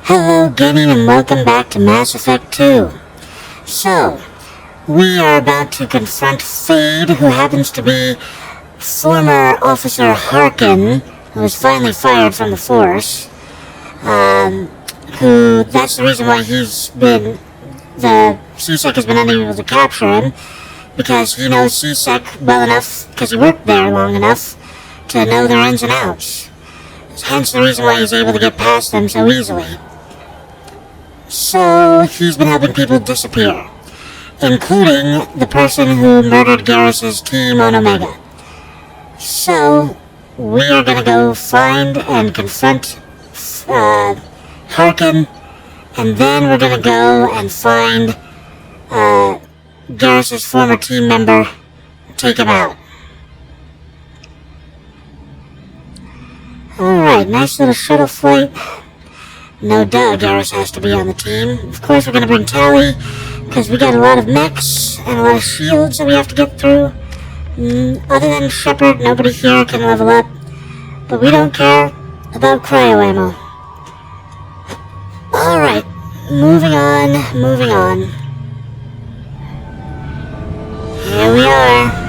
Hello gaming and welcome back to Mass Effect 2. So, we are about to confront Fade, who happens to be former Officer Harkin, who was finally fired from the Force. That's the reason why the CSEC has been unable to capture him, because he knows CSEC well enough, because he worked there long enough, to know their ins and outs. Hence the reason why he's able to get past them so easily. So, he's been helping people disappear, including the person who murdered Garrus' team on Omega. So, we are going to go find and confront Harkin, and then we're going to go and find Garrus' former team member, take him out. Alright, nice little shuttle flight. No duh, Garrus has to be on the team. Of course, we're going to bring Tali, because we got a lot of mechs and a lot of shields that we have to get through. Other than Shepard, nobody here can level up. But we don't care about cryo ammo. Alright, moving on. Here we are.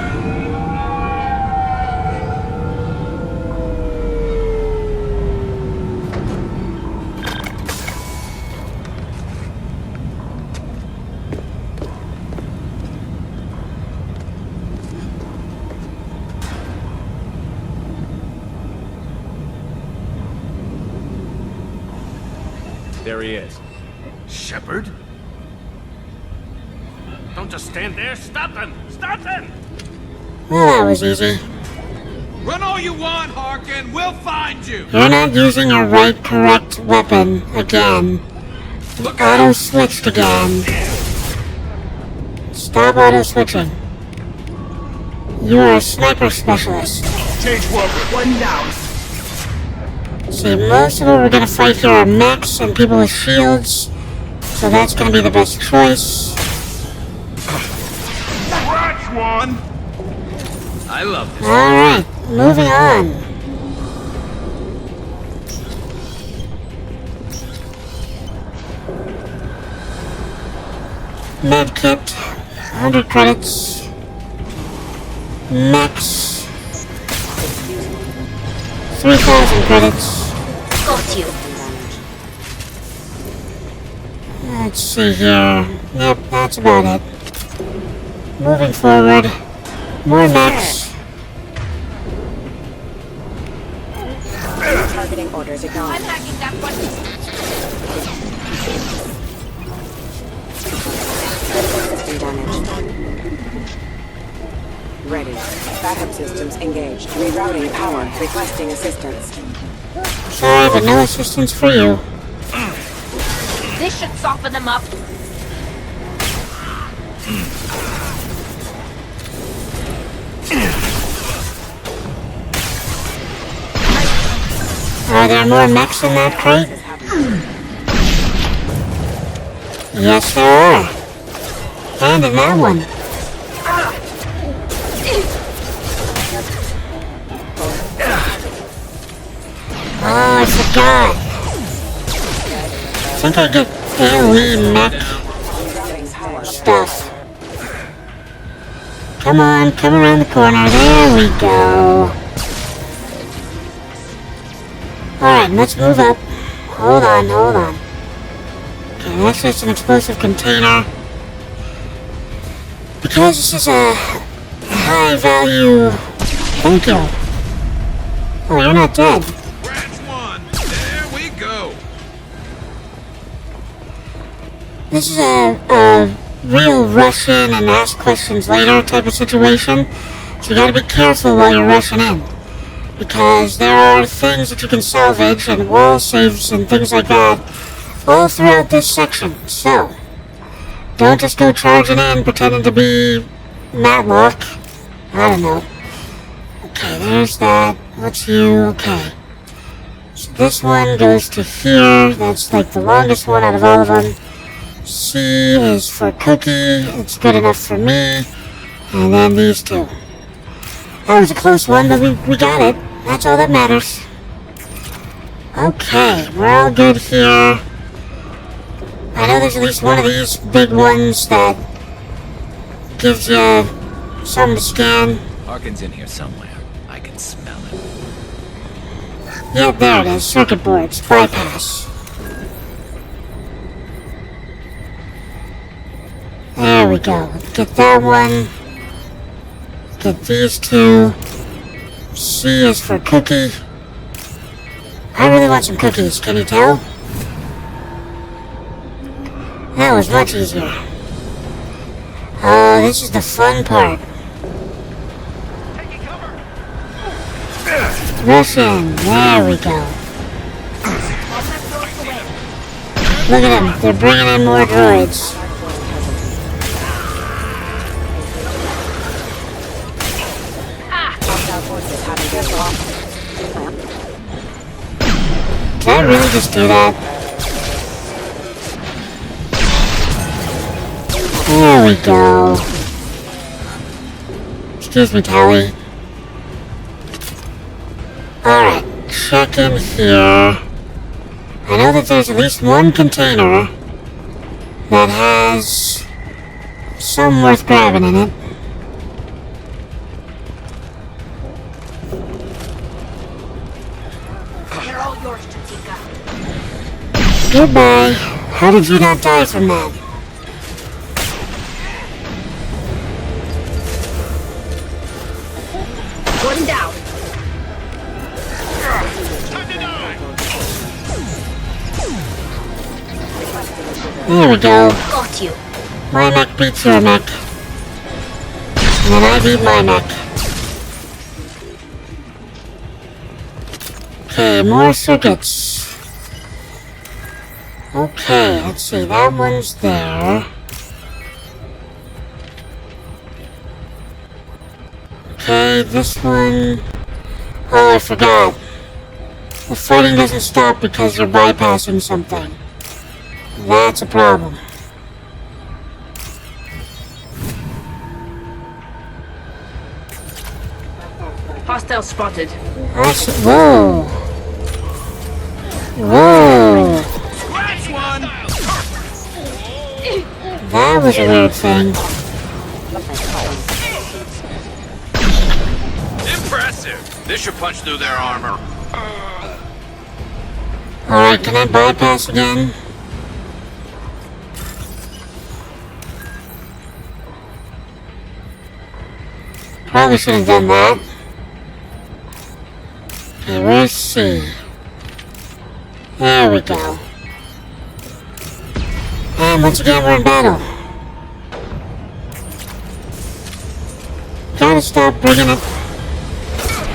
There he is. Shepard? Don't just stand there. Stop them! Stop them! Well, that was easy. Run all you want, Harkin. We'll find you. You're not using your correct weapon again. You auto-switched again. Stop auto-switching. You are a sniper specialist. Change one down. See, most of what we're gonna fight here are mechs and people with shields, so that's gonna be the best choice. Scratch one. I love this. Alright, moving on. Medkit, 100 credits. Mechs, 3,000 credits. Got you. Let's see here. Yep, that's about it. Moving forward. More mechs. Targeting orders acknowledged. I'm hacking that one. System damage. Ready. Backup systems engaged. Rerouting power. Requesting assistance. Sorry, but no assistance for you. This should soften them up. Are there more mechs in that crate? Yes, there are. And in that one. Oh, I forgot. I think I get AoE mech stuff. Come on, come around the corner. There we go. Alright, let's move up. Hold on. Okay, that's just an explosive container. Because this is a high value... Thank you. Oh, you're not dead. Scratch one. There we go. This is a real rush in and ask questions later type of situation. So you gotta be careful while you're rushing in. Because there are things that you can salvage and wall saves and things like that all throughout this section. So, don't just go charging in pretending to be Matlock. I don't know. Okay, there's that. What's you? Okay. So this one goes to here. That's like the longest one out of all of them. C is for Cookie. It's good enough for me. And then these two. That was a close one, but we got it. That's all that matters. Okay, we're all good here. there's at least one of these big ones that gives you something to scan. Harkin's in here somewhere. I can smell it. Yeah, there it is. Circuit boards. Bypass. There we go. Get that one. Get these two. C is for cookie. I really want some cookies. Can you tell? That was much easier. Oh, this is the fun part. Russian. There we go. Look at them. They're bringing in more droids. Did I really just do that? There we go. Excuse me, Tali. Alright, check in here. I know that there's at least one container that has some worth grabbing in it. They're all yours, Chatika. Goodbye. How did you not die from that? One down. There we go. Got you. My mech beats your mech. And then I beat my mech. Okay, more circuits. Okay, let's see. That one's there. Okay, this one... Oh, I forgot. The fighting doesn't stop because you're bypassing something. That's a problem. Hostile spotted. Whoa! Whoa! Scratch one! That was a weird thing. Impressive. This should punch through their armor. Alright, can I bypass again? Probably should have done that. Okay, where's C? There we go. And once again, we're in battle. Gotta stop bringing it.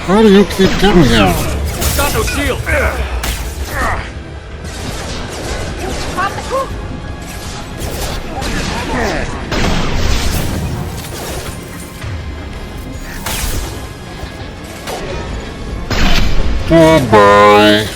How do you keep getting here? Got no shield. Pop the hook. Goodbye.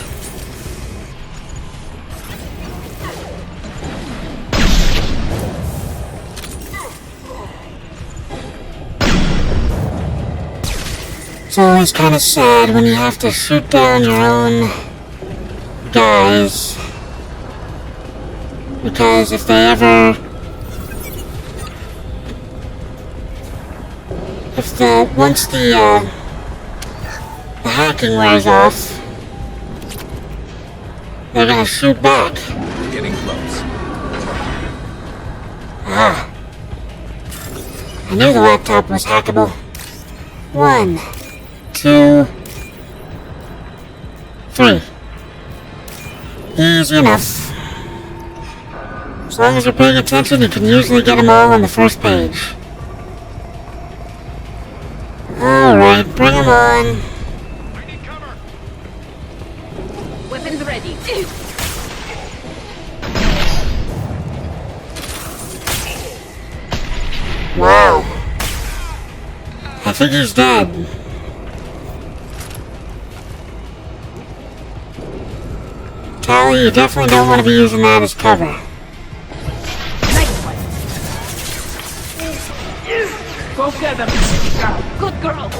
It's always kind of sad when you have to shoot down your own guys. Because if they ever... Once the hacking wears off, they're gonna shoot back. Getting close. Ah. I knew the laptop was hackable. 1, 2, 3. Easy enough. As long as you're paying attention, you can usually get them all on the first page. Alright, bring them on. Weapons ready. Wow. I think he's dead. Tali, you definitely don't want to be using that as cover. Nice one. Go get them. Good girl.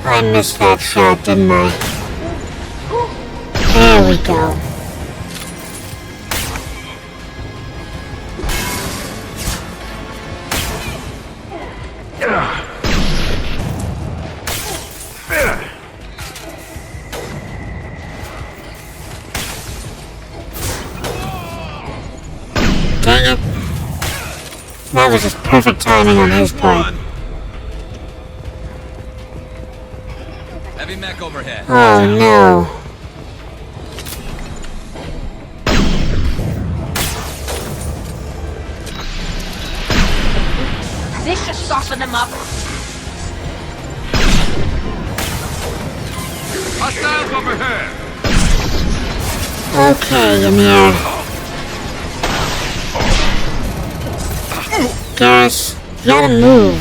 I missed that shot, didn't I? There we go. Dang it. That was just perfect timing on his part. Heavy mech overhead. Oh no. This should soften them up. Hostiles overhead. Okay, Ymir. Garrus, you gotta move.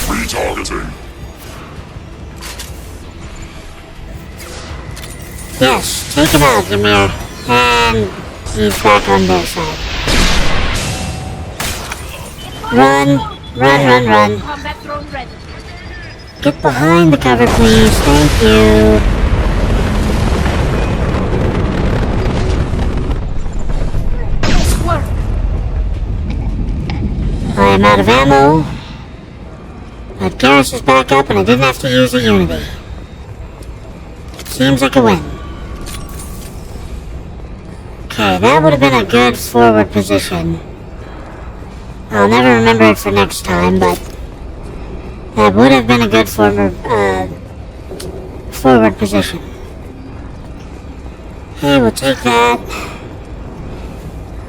Retargeting. Yes, take him out, Ymir. And he's back on their side. Run, run, run, run. Combat drone ready. Get behind the cover, please. Thank you. Nice work. I am out of ammo. But Garrus is back up and I didn't have to use a Unity. It seems like a win. Okay, that would have been a good forward position. I'll never remember it for next time, but that would have been a good forward position. Hey, we'll take that.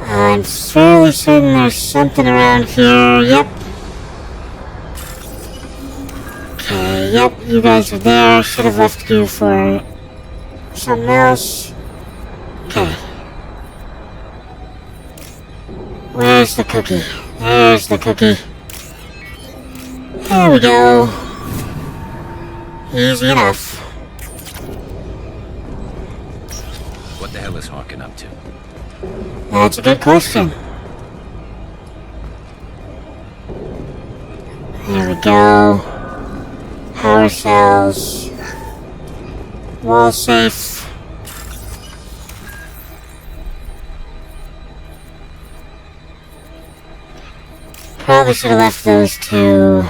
I'm fairly certain there's something around here. Yep. Okay, yep, you guys are there. Should have left you for something else. Okay. Where's the cookie? There's the cookie. There we go. Easy enough. What the hell is Harkin up to? That's a good question. There we go. Power cells. Wall safe. Probably should have left those two.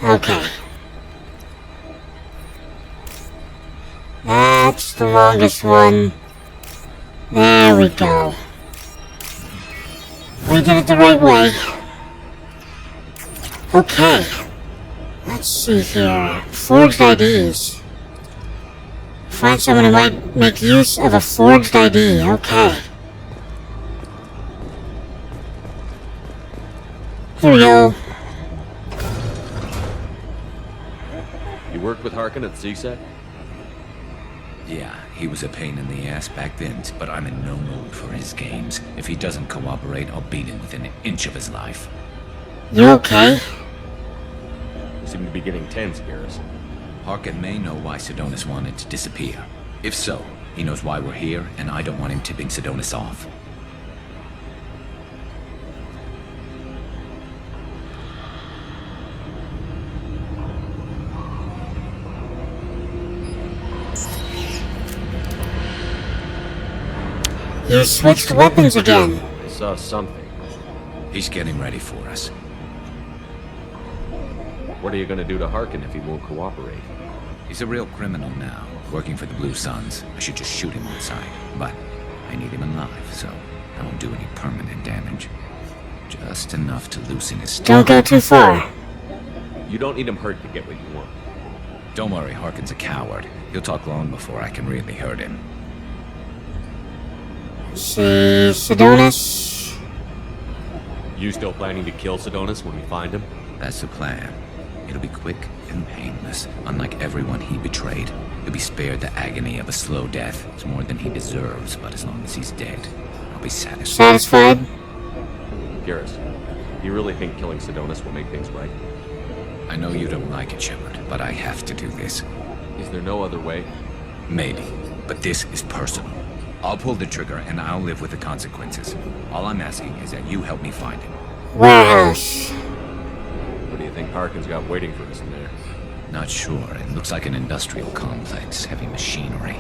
Okay. That's the longest one. There we go. We did it the right way. Okay. Let's see here. Forged IDs. Find someone who might make use of a forged ID. Okay. Here we go. You worked with Harkin at CSEC? Yeah, he was a pain in the ass back then, but I'm in no mood for his games. If he doesn't cooperate, I'll beat him within an inch of his life. You okay? You seem to be getting tense, Garrus. Harkin may know why Sidonis wanted to disappear. If so, he knows why we're here, and I don't want him tipping Sidonis off. You switched weapons again. I saw something. He's getting ready for us. What are you gonna do to Harkin if he won't cooperate? He's a real criminal now, working for the Blue Suns. I should just shoot him on sight, but I need him alive, so I won't do any permanent damage. Just enough to loosen his Don't go too far. You don't need him hurt to get what you want. Don't worry, Harkin's a coward. He'll talk long before I can really hurt him. See, Sidonis. You still planning to kill Sidonis when we find him? That's the plan. It'll be quick and painless. Unlike everyone he betrayed, he'll be spared the agony of a slow death. It's more than he deserves, but as long as he's dead, I'll be satisfied. Satisfied? Garrus, you really think killing Sidonis will make things right? I know you don't like it, Shepard, but I have to do this. Is there no other way? Maybe, but this is personal. I'll pull the trigger and I'll live with the consequences. All I'm asking is that you help me find him. Warehouse. What do you think Harkin's got waiting for us in there? Not sure. It looks like an industrial complex, heavy machinery.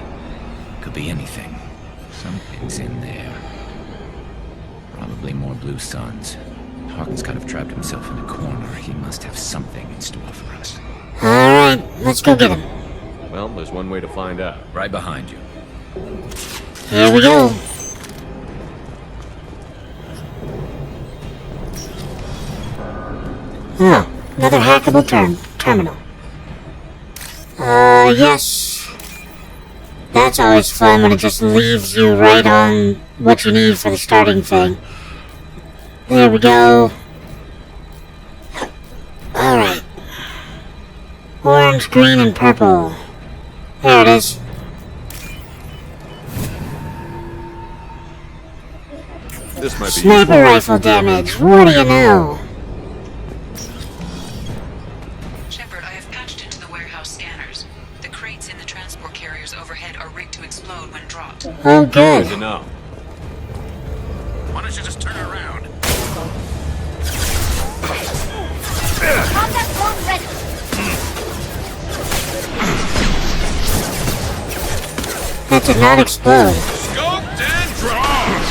Could be anything. Something's in there. Probably more Blue Suns. Harkin's kind of trapped himself in a corner. He must have something in store for us. Alright, let's go get him. Well, there's one way to find out. Right behind you. Here we go. Oh, another hackable terminal. Yes. That's always fun when it just leaves you right on what you need for the starting thing. There we go. Alright. Orange, green, and purple. There it is. This might be Sniper rifle damage. What do you know? Shepard, I have patched into the warehouse scanners. The crates in the transport carriers overhead are rigged to explode when dropped. Oh, good. good to know. Why don't you just turn around? Contact drone ready. That did not explode. Scoped and drawn.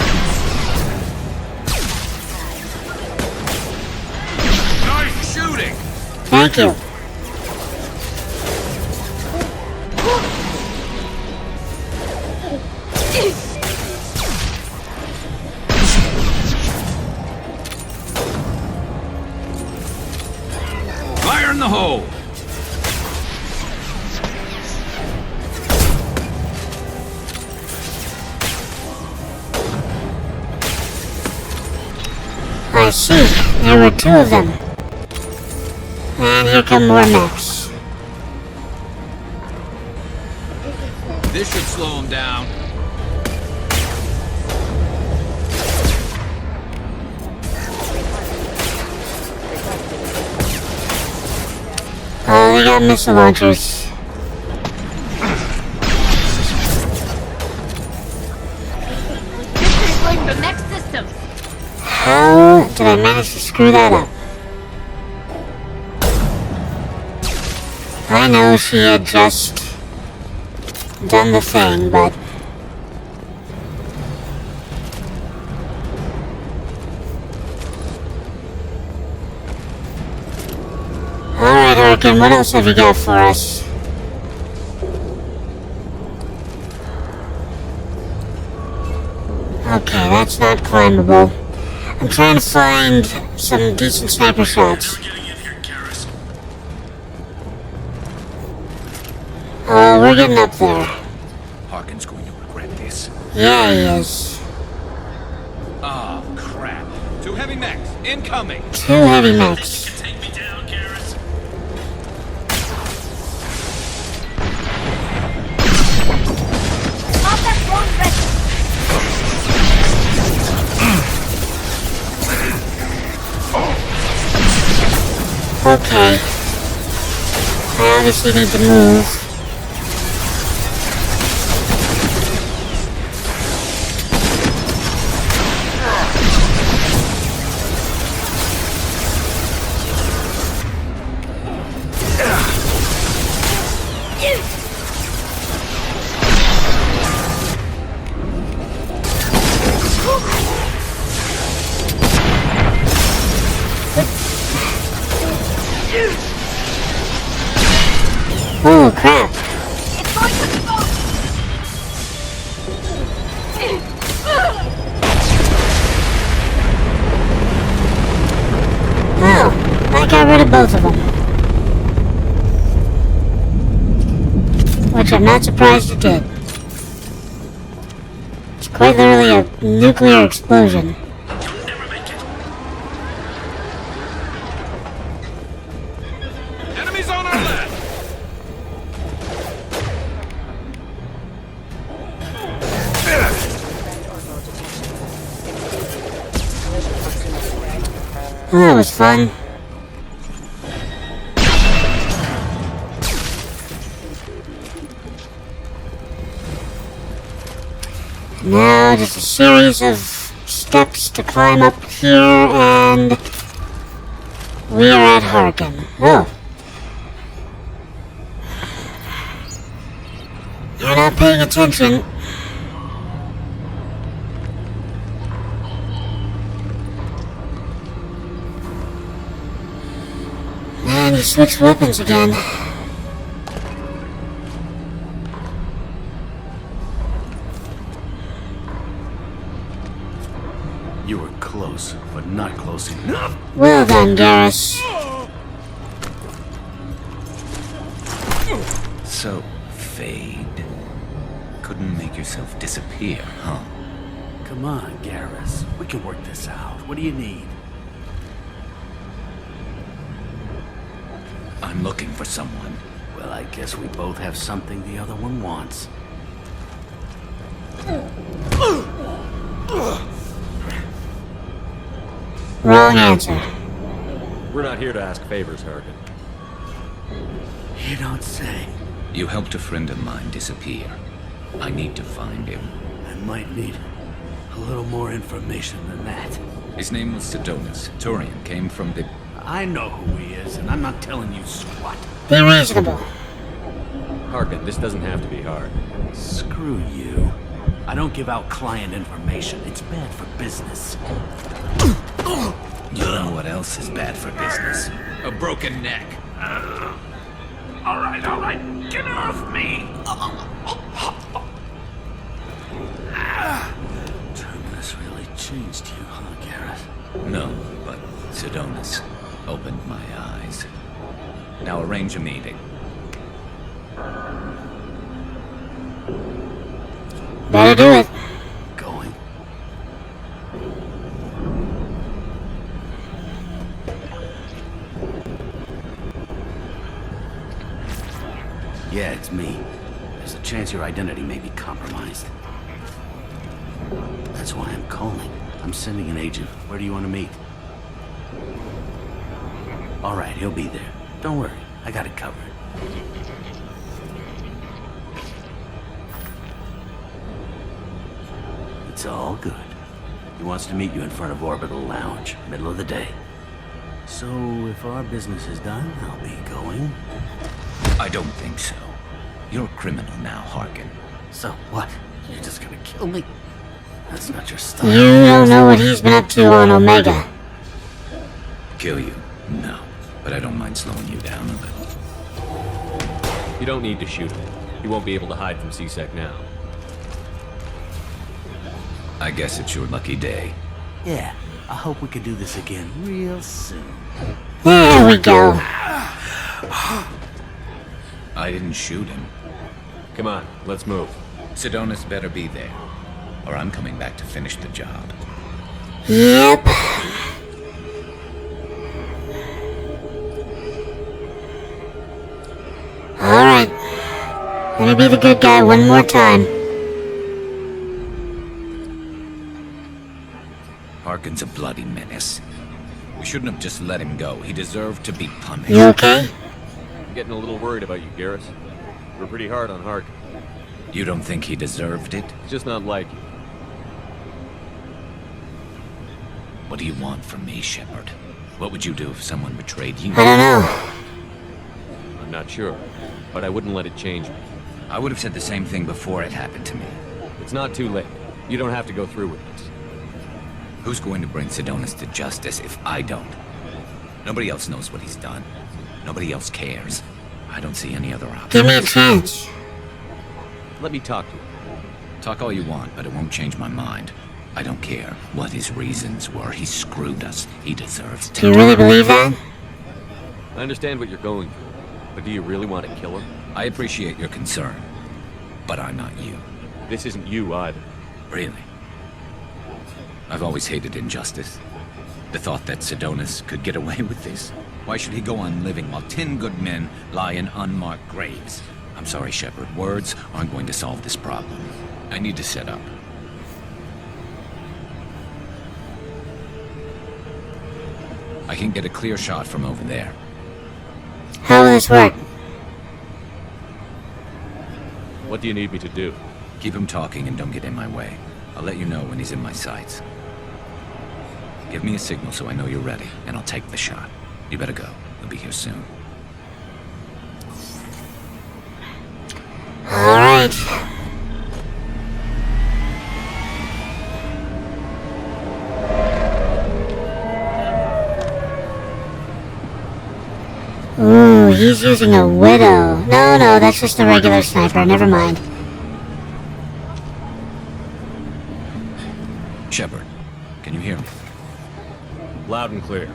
Nice shooting. Thank you. Fire in the hole. I see. There were two of them. And here come more mechs. This should slow him down. Oh, they got missile launchers. Disabling the next system. How did I manage to screw that up? I know she had just done the thing, but... Alright, Harkin, what else have you got for us? Okay, that's not climbable. I'm trying to find some decent sniper shots. Getting in here, Garrus. Oh, we're getting up there. Harkin's going to regret this. Yeah, he is. Oh, crap. Two heavy mechs. Incoming. Two heavy mechs. Take me down, Garrus. Contact drone ready. Okay. I obviously need to move. Oh crap. It's going to explode. Oh, I got rid of both of them. Which I'm not surprised it did. It's quite literally a nuclear explosion. You'll never make it. Enemies on our left. Oh, that was fun. Now just a series of steps to climb up here, and we are at Harkin. Oh. You're not paying attention. And you switch weapons again. You were close, but not close enough. Well done, Garrus. So, Fade. Couldn't make yourself disappear, huh? Come on, Garrus. We can work this out. What do you need? I'm looking for someone. Well, I guess we both have something the other one wants. Wrong answer. We're not here to ask favors, Harkin. You don't say. You helped a friend of mine disappear. I need to find him. I might need a little more information than that. His name was Sidonus. Turian came from the... I know who he is, and I'm not telling you squat. Be reasonable. Harkin, this doesn't have to be hard. Screw you. I don't give out client information. It's bad for business. You know what else is bad for business? A broken neck. All right. Get off me! Terminus really changed you, huh, Garrus? No, but Sidonus opened my eyes. Now arrange a meeting. Better do it. Going. Yeah, it's me. There's a chance your identity may be compromised. That's why I'm calling. I'm sending an agent. Where do you want to meet? All right, he'll be there. Don't worry, I got it covered. It's all good. He wants to meet you in front of Orbital Lounge, middle of the day. So, if our business is done, I'll be going. I don't think so. You're a criminal now, Harkin. So what? You're just gonna kill me? That's not your style. You don't know what he's been up to on Omega. Kill you? No. But I don't mind slowing you down a little. You don't need to shoot him. He won't be able to hide from C-Sec now. I guess it's your lucky day. Yeah, I hope we can do this again real soon. There we go. I didn't shoot him. Come on, let's move. Sidonus better be there, or I'm coming back to finish the job. Yep. Alright. Let me be the good guy one more time. Harkin's a bloody menace. We shouldn't have just let him go. He deserved to be punished. You okay? I'm getting a little worried about you, Garrus. We're pretty hard on Harkin. You don't think he deserved it? He's just not like you. What do you want from me, Shepard? What would you do if someone betrayed you? I don't know. I'm not sure, but I wouldn't let it change me. I would have said the same thing before it happened to me. It's not too late. You don't have to go through with this. Who's going to bring Sidonus to justice if I don't? Nobody else knows what he's done. Nobody else cares. I don't see any other option. Give me a chance. Let me talk to him. Talk all you want, but it won't change my mind. I don't care what his reasons were. He screwed us. He deserves to. Do you really believe that? I understand what you're going through, but do you really want to kill him? I appreciate your concern, but I'm not you. This isn't you either. Really? I've always hated injustice. The thought that Sidonus could get away with this. Why should he go on living while 10 good men lie in unmarked graves? I'm sorry, Shepard. Words aren't going to solve this problem. I need to set up. I can get a clear shot from over there. How will this work? What do you need me to do? Keep him talking and don't get in my way. I'll let you know when he's in my sights. Give me a signal so I know you're ready, and I'll take the shot. You better go. We'll be here soon. Alright. Ooh, he's using a widow. No, that's just a regular sniper. Never mind. Shepard, can you hear me? Loud and clear.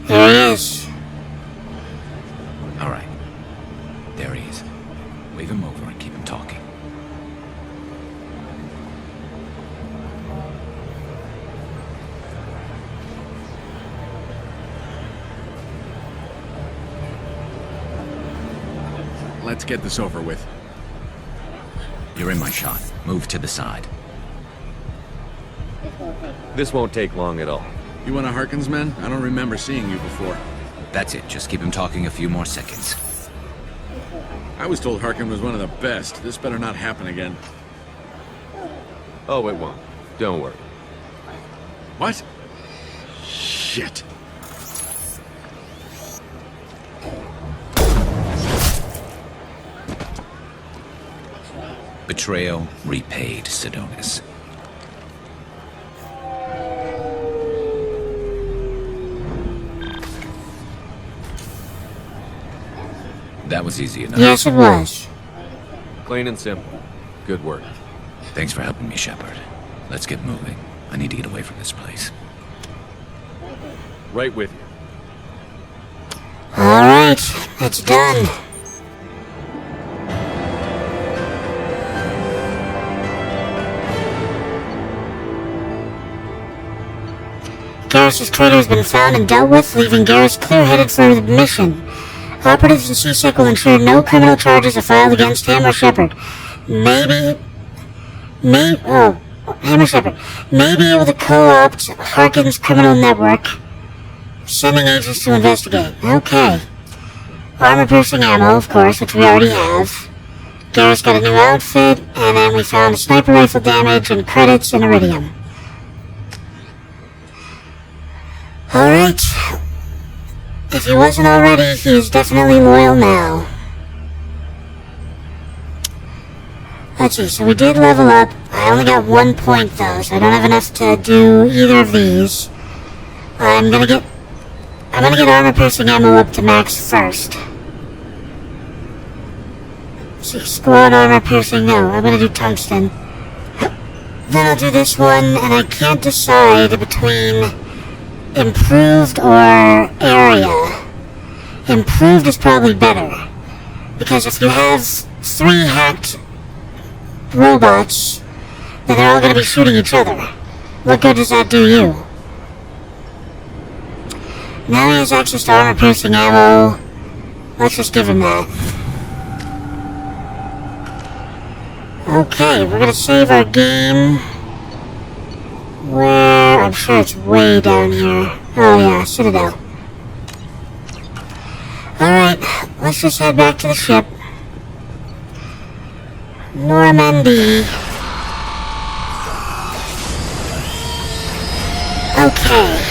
There he is. All right. There he is. Wave him over and keep him talking. Let's get this over with. You're in my shot. Move to the side. This won't take long at all. You one of Harkin's men? I don't remember seeing you before. That's it. Just keep him talking a few more seconds. I was told Harkin was one of the best. This better not happen again. Oh, it won't. Don't worry. What? Shit. Betrayal repaid, Sidonis. That was easy enough. Yes, it was. Plain and simple. Good work. Thanks for helping me, Shepard. Let's get moving. I need to get away from this place. Right with you. Alright, it's done. Garrus' traitor has been found and dealt with, leaving Garrus clear-headed for the mission. Operatives in C-Sec will ensure no criminal charges are filed against him or Shepard. Maybe able to co-opt Harkin's criminal network, sending agents to investigate. Okay. Armor-piercing ammo, of course, which we already have. Garrus got a new outfit, and then we found sniper rifle damage and credits and iridium. Alright. If he wasn't already, he is definitely loyal now. Let's see, so we did level up. I only got 1 point though, so I don't have enough to do either of these. I'm gonna get armor-piercing ammo up to max first. See, squad armor-piercing, no, I'm gonna do tungsten. Then I'll do this one, and I can't decide between improved or area. Improved is probably better, because if you have 3 hacked robots, then they're all going to be shooting each other. What good does that do you? Now he has access to armor-piercing ammo. Let's just give him that. Okay, we're going to save our game. Where? I'm sure it's way down here. Oh yeah, Citadel. Alright, let's just head back to the ship. Normandy. Okay.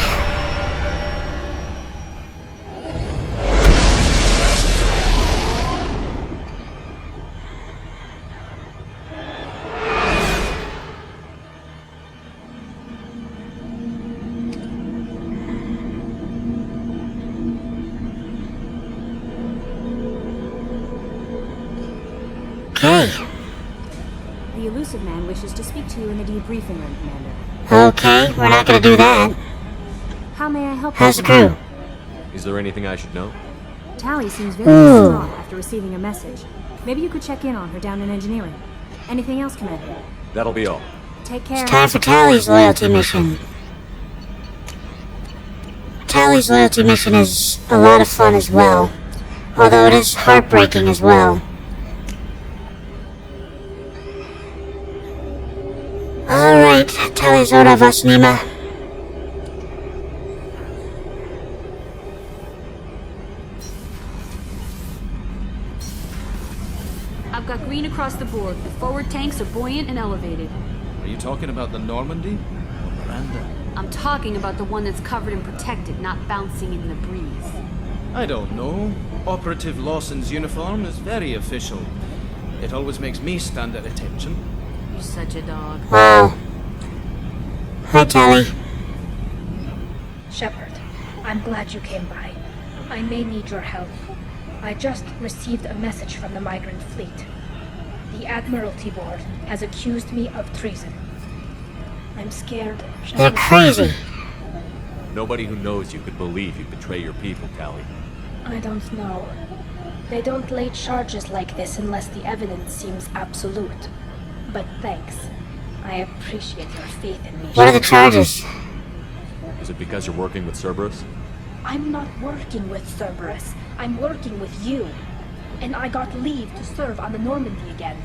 Okay. The elusive man wishes to speak to you in the debriefing room, Commander. Okay, we're not gonna do that. How may I help you? How's the crew? Is there anything I should know? Tali seems very distraught after receiving a message. Maybe you could check in on her down in engineering. Anything else, Commander? That'll be all. Take care. It's time for Tali's loyalty mission. Tali's loyalty mission is a lot of fun as well, although it is heartbreaking as well. Alright, Tali'zora Vasnima. I've got green across the board. The forward tanks are buoyant and elevated. Are you talking about the Normandy? Or Miranda? I'm talking about the one that's covered and protected, not bouncing in the breeze. I don't know. Operative Lawson's uniform is very official. It always makes me stand at attention. You're such a dog. Wow. Hi, Tali. Shepard, I'm glad you came by. I may need your help. I just received a message from the migrant fleet. The Admiralty Board has accused me of treason. I'm scared, Shepard. They're crazy. Nobody who knows you could believe you betray your people, Tali. I don't know. They don't lay charges like this unless the evidence seems absolute. But thanks. I appreciate your faith in me. What are the charges? Is it because you're working with Cerberus? I'm not working with Cerberus. I'm working with you. And I got leave to serve on the Normandy again.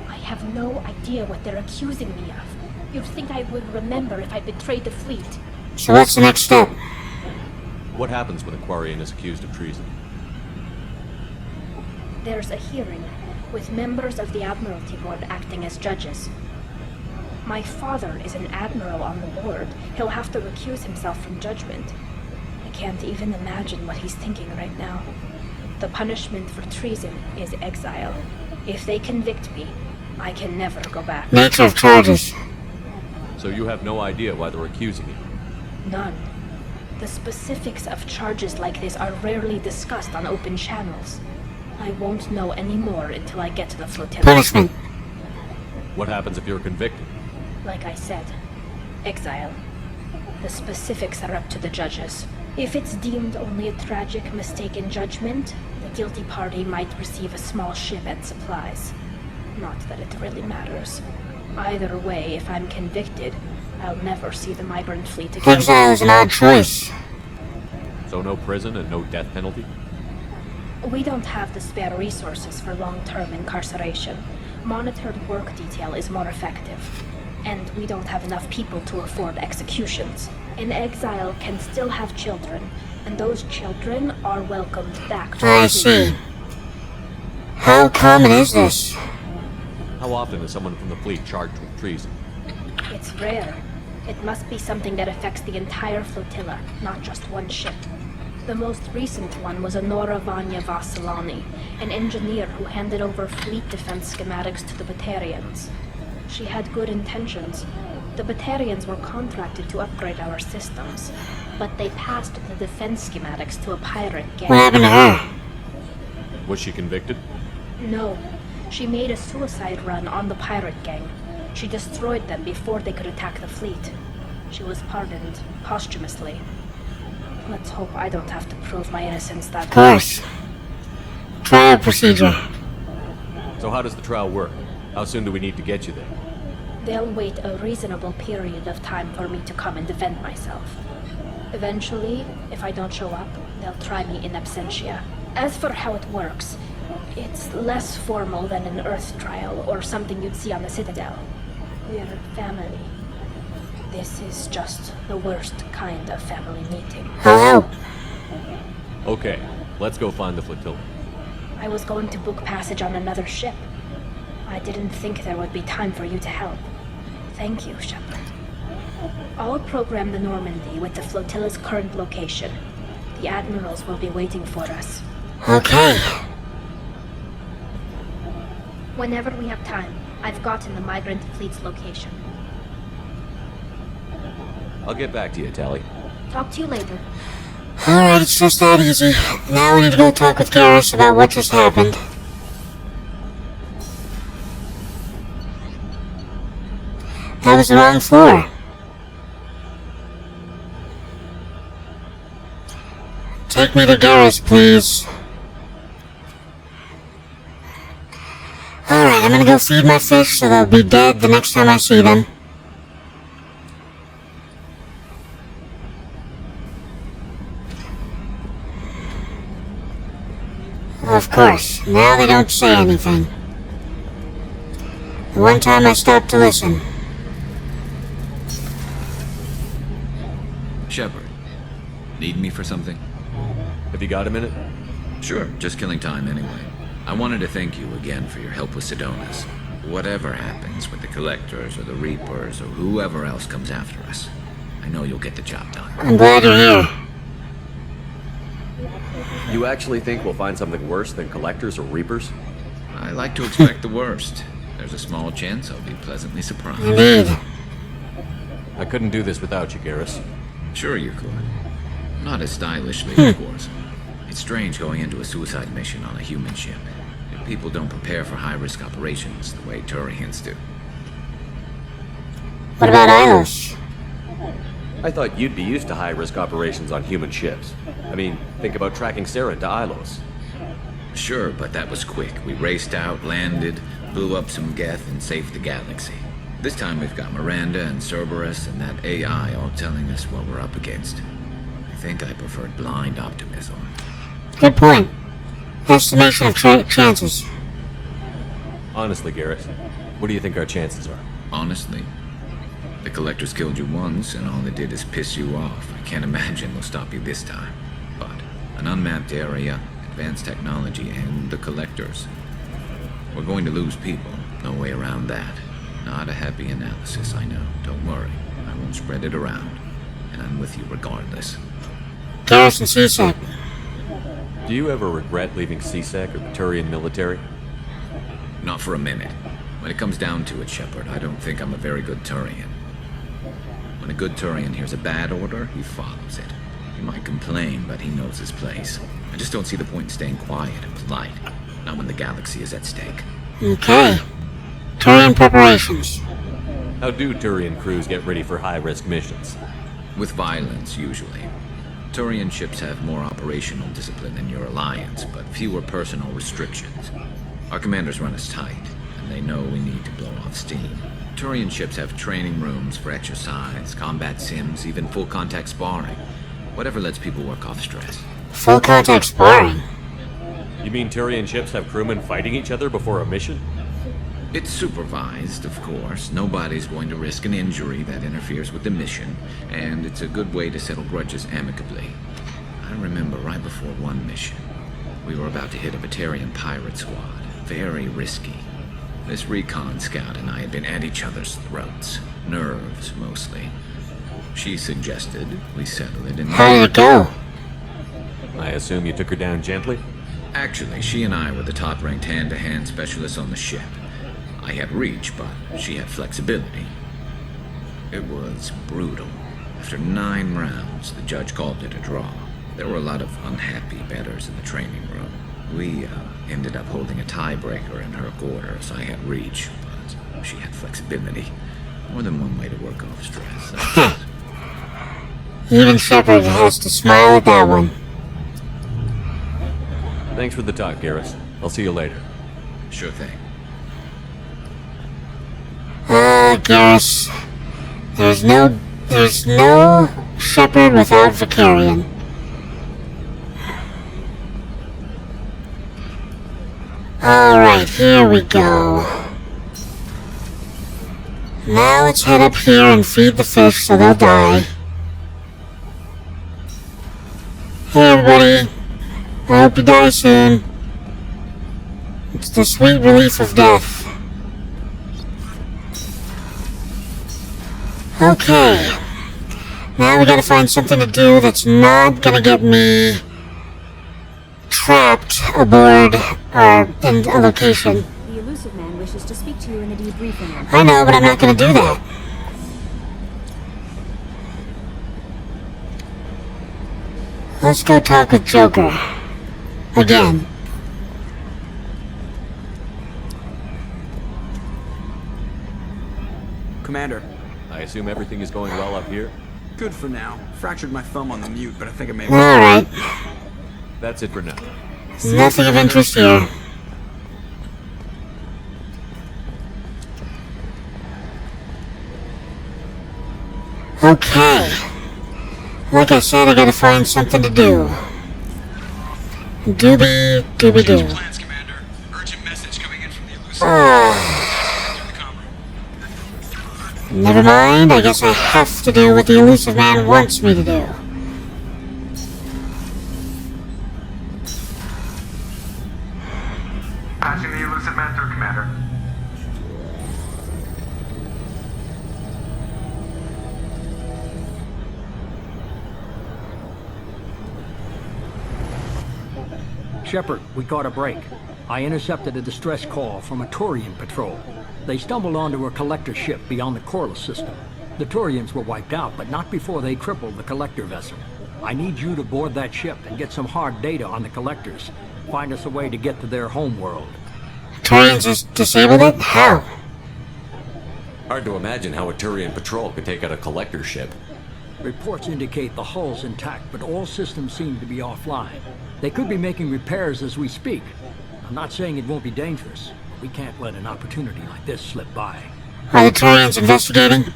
I have no idea what they're accusing me of. You'd think I would remember if I betrayed the fleet. So what's the next step? What happens when a Quarian is accused of treason? There's a hearing, with members of the Admiralty Board acting as judges. My father is an admiral on the board. He'll have to recuse himself from judgment. I can't even imagine what he's thinking right now. The punishment for treason is exile. If they convict me, I can never go back. Nature of charges. So you have no idea why they're accusing you? None. The specifics of charges like this are rarely discussed on open channels. I won't know any more until I get to the flotilla. Punishment. What happens if you're convicted? Like I said, exile. The specifics are up to the judges. If it's deemed only a tragic mistake in judgment, the guilty party might receive a small ship and supplies. Not that it really matters. Either way, if I'm convicted, I'll never see the migrant fleet again. Exile is an odd choice. So no prison and no death penalty? We don't have the spare resources for long-term incarceration. Monitored work detail is more effective. And we don't have enough people to afford executions. An exile can still have children, and those children are welcomed back to I see. How common is this? How often is someone from the fleet charged with treason? It's rare. It must be something that affects the entire flotilla, not just one ship. The most recent one was Honora Vanya Vassilani, an engineer who handed over fleet defense schematics to the Batarians. She had good intentions. The Batarians were contracted to upgrade our systems, but they passed the defense schematics to a pirate gang. What happened to her? Was she convicted? No. She made a suicide run on the pirate gang. She destroyed them before they could attack the fleet. She was pardoned posthumously. Let's hope I don't have to prove my innocence that Of course. Trial procedure. So how does the trial work? How soon do we need to get you there? They'll wait a reasonable period of time for me to come and defend myself. Eventually, if I don't show up, they'll try me in absentia. As for how it works, it's less formal than an Earth trial or something you'd see on the Citadel. We're family. This is just the worst kind of family meeting. I'll help. Okay, let's go find the flotilla. I was going to book passage on another ship. I didn't think there would be time for you to help. Thank you, Shepard. I'll program the Normandy with the flotilla's current location. The admirals will be waiting for us. Okay. Whenever we have time, I've gotten the migrant fleet's location. I'll get back to you, Tali. Talk to you later. Alright, it's just that easy. Now we need to go talk with Garrus about what just happened. That was the wrong floor. Take me to Garrus, please. Alright, I'm gonna go feed my fish so they'll be dead the next time I see them. Of course, now they don't say anything. The one time I stopped to listen. Shepard, need me for something? Have you got a minute? Sure, just killing time anyway. I wanted to thank you again for your help with Sidonis. Whatever happens with the Collectors or the Reapers or whoever else comes after us, I know you'll get the job done. I'm glad you're here. You actually think we'll find something worse than Collectors or Reapers? I like to expect the worst. There's a small chance I'll be pleasantly surprised. Indeed. I couldn't do this without you, Garrus. Sure you could. Not as stylishly, of course. It's strange going into a suicide mission on a human ship. People don't prepare for high-risk operations the way Turians do. What about Ilos? I thought you'd be used to high-risk operations on human ships. I mean, think about tracking Sarah to Ilos. Sure, but that was quick. We raced out, landed, blew up some Geth, and saved the galaxy. This time we've got Miranda and Cerberus and that AI all telling us what we're up against. I think I preferred blind optimism. Good point. Estimation of chances. Honestly, Garrus, what do you think our chances are? Honestly? The Collectors killed you once, and all they did is piss you off. I can't imagine they'll stop you this time. But an unmapped area, advanced technology, and the Collectors. We're going to lose people. No way around that. Not a happy analysis, I know. Don't worry. I won't spread it around. And I'm with you regardless. Garrus and C-Sec. Do you ever regret leaving C-Sec or the Turian military? Not for a minute. When it comes down to it, Shepard, I don't think I'm a very good Turian. When a good Turian hears a bad order, he follows it. He might complain, but he knows his place. I just don't see the point in staying quiet and polite. Not when the galaxy is at stake. Okay. Turian preparations. How do Turian crews get ready for high-risk missions? With violence, usually. Turian ships have more operational discipline than your alliance, but fewer personal restrictions. Our commanders run us tight, and they know we need to blow off steam. Turian ships have training rooms for exercise, combat sims, even full-contact sparring. Whatever lets people work off stress. Full-contact sparring? You mean Turian ships have crewmen fighting each other before a mission? It's supervised, of course. Nobody's going to risk an injury that interferes with the mission, and it's a good way to settle grudges amicably. I remember right before one mission, we were about to hit a Batarian pirate squad. Very risky. This recon scout and I had been at each other's throats. Nerves, mostly. She suggested we settle it in... How did it go? I assume you took her down gently? Actually, she and I were the top-ranked hand-to-hand specialists on the ship. I had reach, but she had flexibility. It was brutal. After 9 rounds, the judge called it a draw. There were a lot of unhappy bettors in the training room. We ended up holding a tiebreaker in her quarters. I had reach, but she had flexibility. More than one way to work off stress. Even Shepard has to smile at that one. Thanks for the talk, Garrus. I'll see you later. Sure thing. Garrus. There's no Shepard without Vicarian. Alright, here we go. Now let's head up here and feed the fish so they'll die. Hey everybody. I hope you die soon. It's the sweet relief of death. Okay. Now we gotta find something to do that's not gonna get me trapped aboard or in a location. The elusive man wishes to speak to you in the debriefing room. I know, but I'm not gonna do that. Let's go talk with Joker. Again. Commander. I assume everything is going well up here? Good for now. Fractured my thumb on the mute, but I think I may... Alright. That's it for now. Nothing of interest here. Okay. Like I said, I gotta find something to do. Doobie doo. Never mind, I guess I have to do what the elusive man wants me to do. Shepard, we caught a break. I intercepted a distress call from a Turian patrol. They stumbled onto a collector ship beyond the Corliss system. The Turians were wiped out, but not before they crippled the collector vessel. I need you to board that ship and get some hard data on the collectors. Find us a way to get to their homeworld. Turians just disabled it? How? Hard to imagine how a Turian patrol could take out a collector ship. Reports indicate the hull's intact, but all systems seem to be offline. They could be making repairs as we speak. I'm not saying it won't be dangerous. We can't let an opportunity like this slip by. Are the Turians investigating?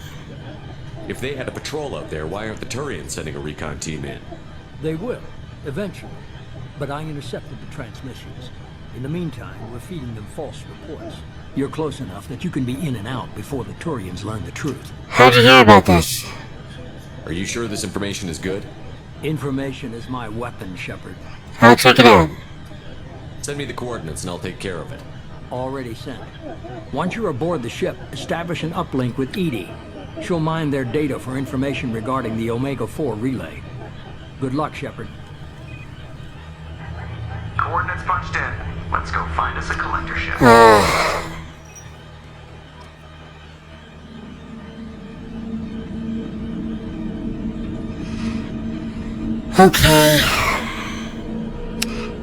If they had a patrol out there, why aren't the Turians sending a recon team in? They will, eventually. But I intercepted the transmissions. In the meantime, we're feeding them false reports. You're close enough that you can be in and out before the Turians learn the truth. How'd you hear about this? Are you sure this information is good? Information is my weapon, Shepard. I'll check it out. Send me the coordinates and I'll take care of it. Already sent. Once you're aboard the ship, establish an uplink with Edie. She'll mine their data for information regarding the Omega-4 relay. Good luck, Shepard. Coordinates punched in. Let's go find us a collector ship. Okay.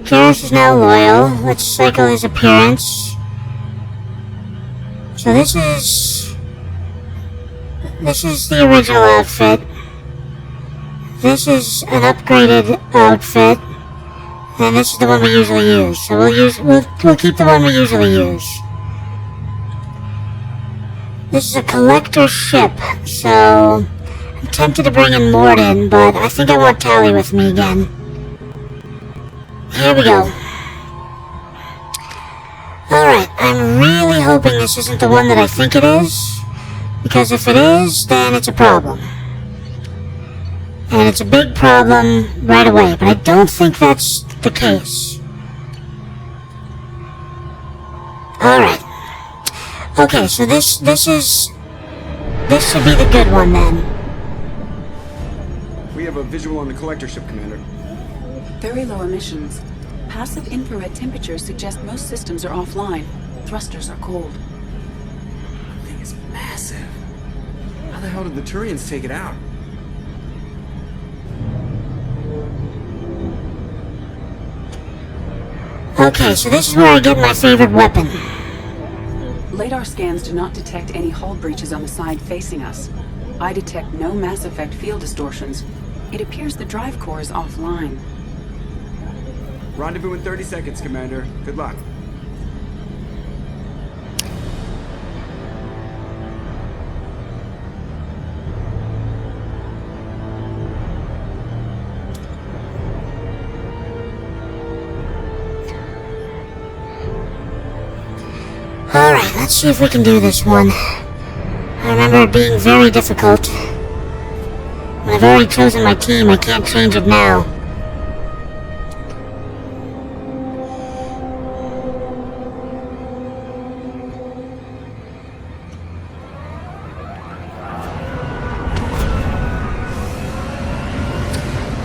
Garrus is now loyal. Let's cycle his appearance. So this is the original outfit. This is an upgraded outfit. And this is the one we usually use. So we'll keep the one we usually use. This is a collector ship, so I'm tempted to bring in Morden, but I think I want Tali with me again. Here we go. Alright, I'm really hoping this isn't the one that I think it is, because if it is, then it's a problem. And it's a big problem right away, but I don't think that's the case. Alright. Okay, so this should be the good one then. We have a visual on the collector ship, Commander. Very low emissions. Passive infrared temperatures suggest most systems are offline. Thrusters are cold. That thing is massive. How the hell did the Turians take it out? Okay, so this is where I get my favorite weapon. Radar scans do not detect any hull breaches on the side facing us. I detect no mass effect field distortions. It appears the drive core is offline. Rendezvous in 30 seconds, Commander. Good luck. Alright, let's see if we can do this one. I remember it being very difficult. When I've already chosen my team, I can't change it now.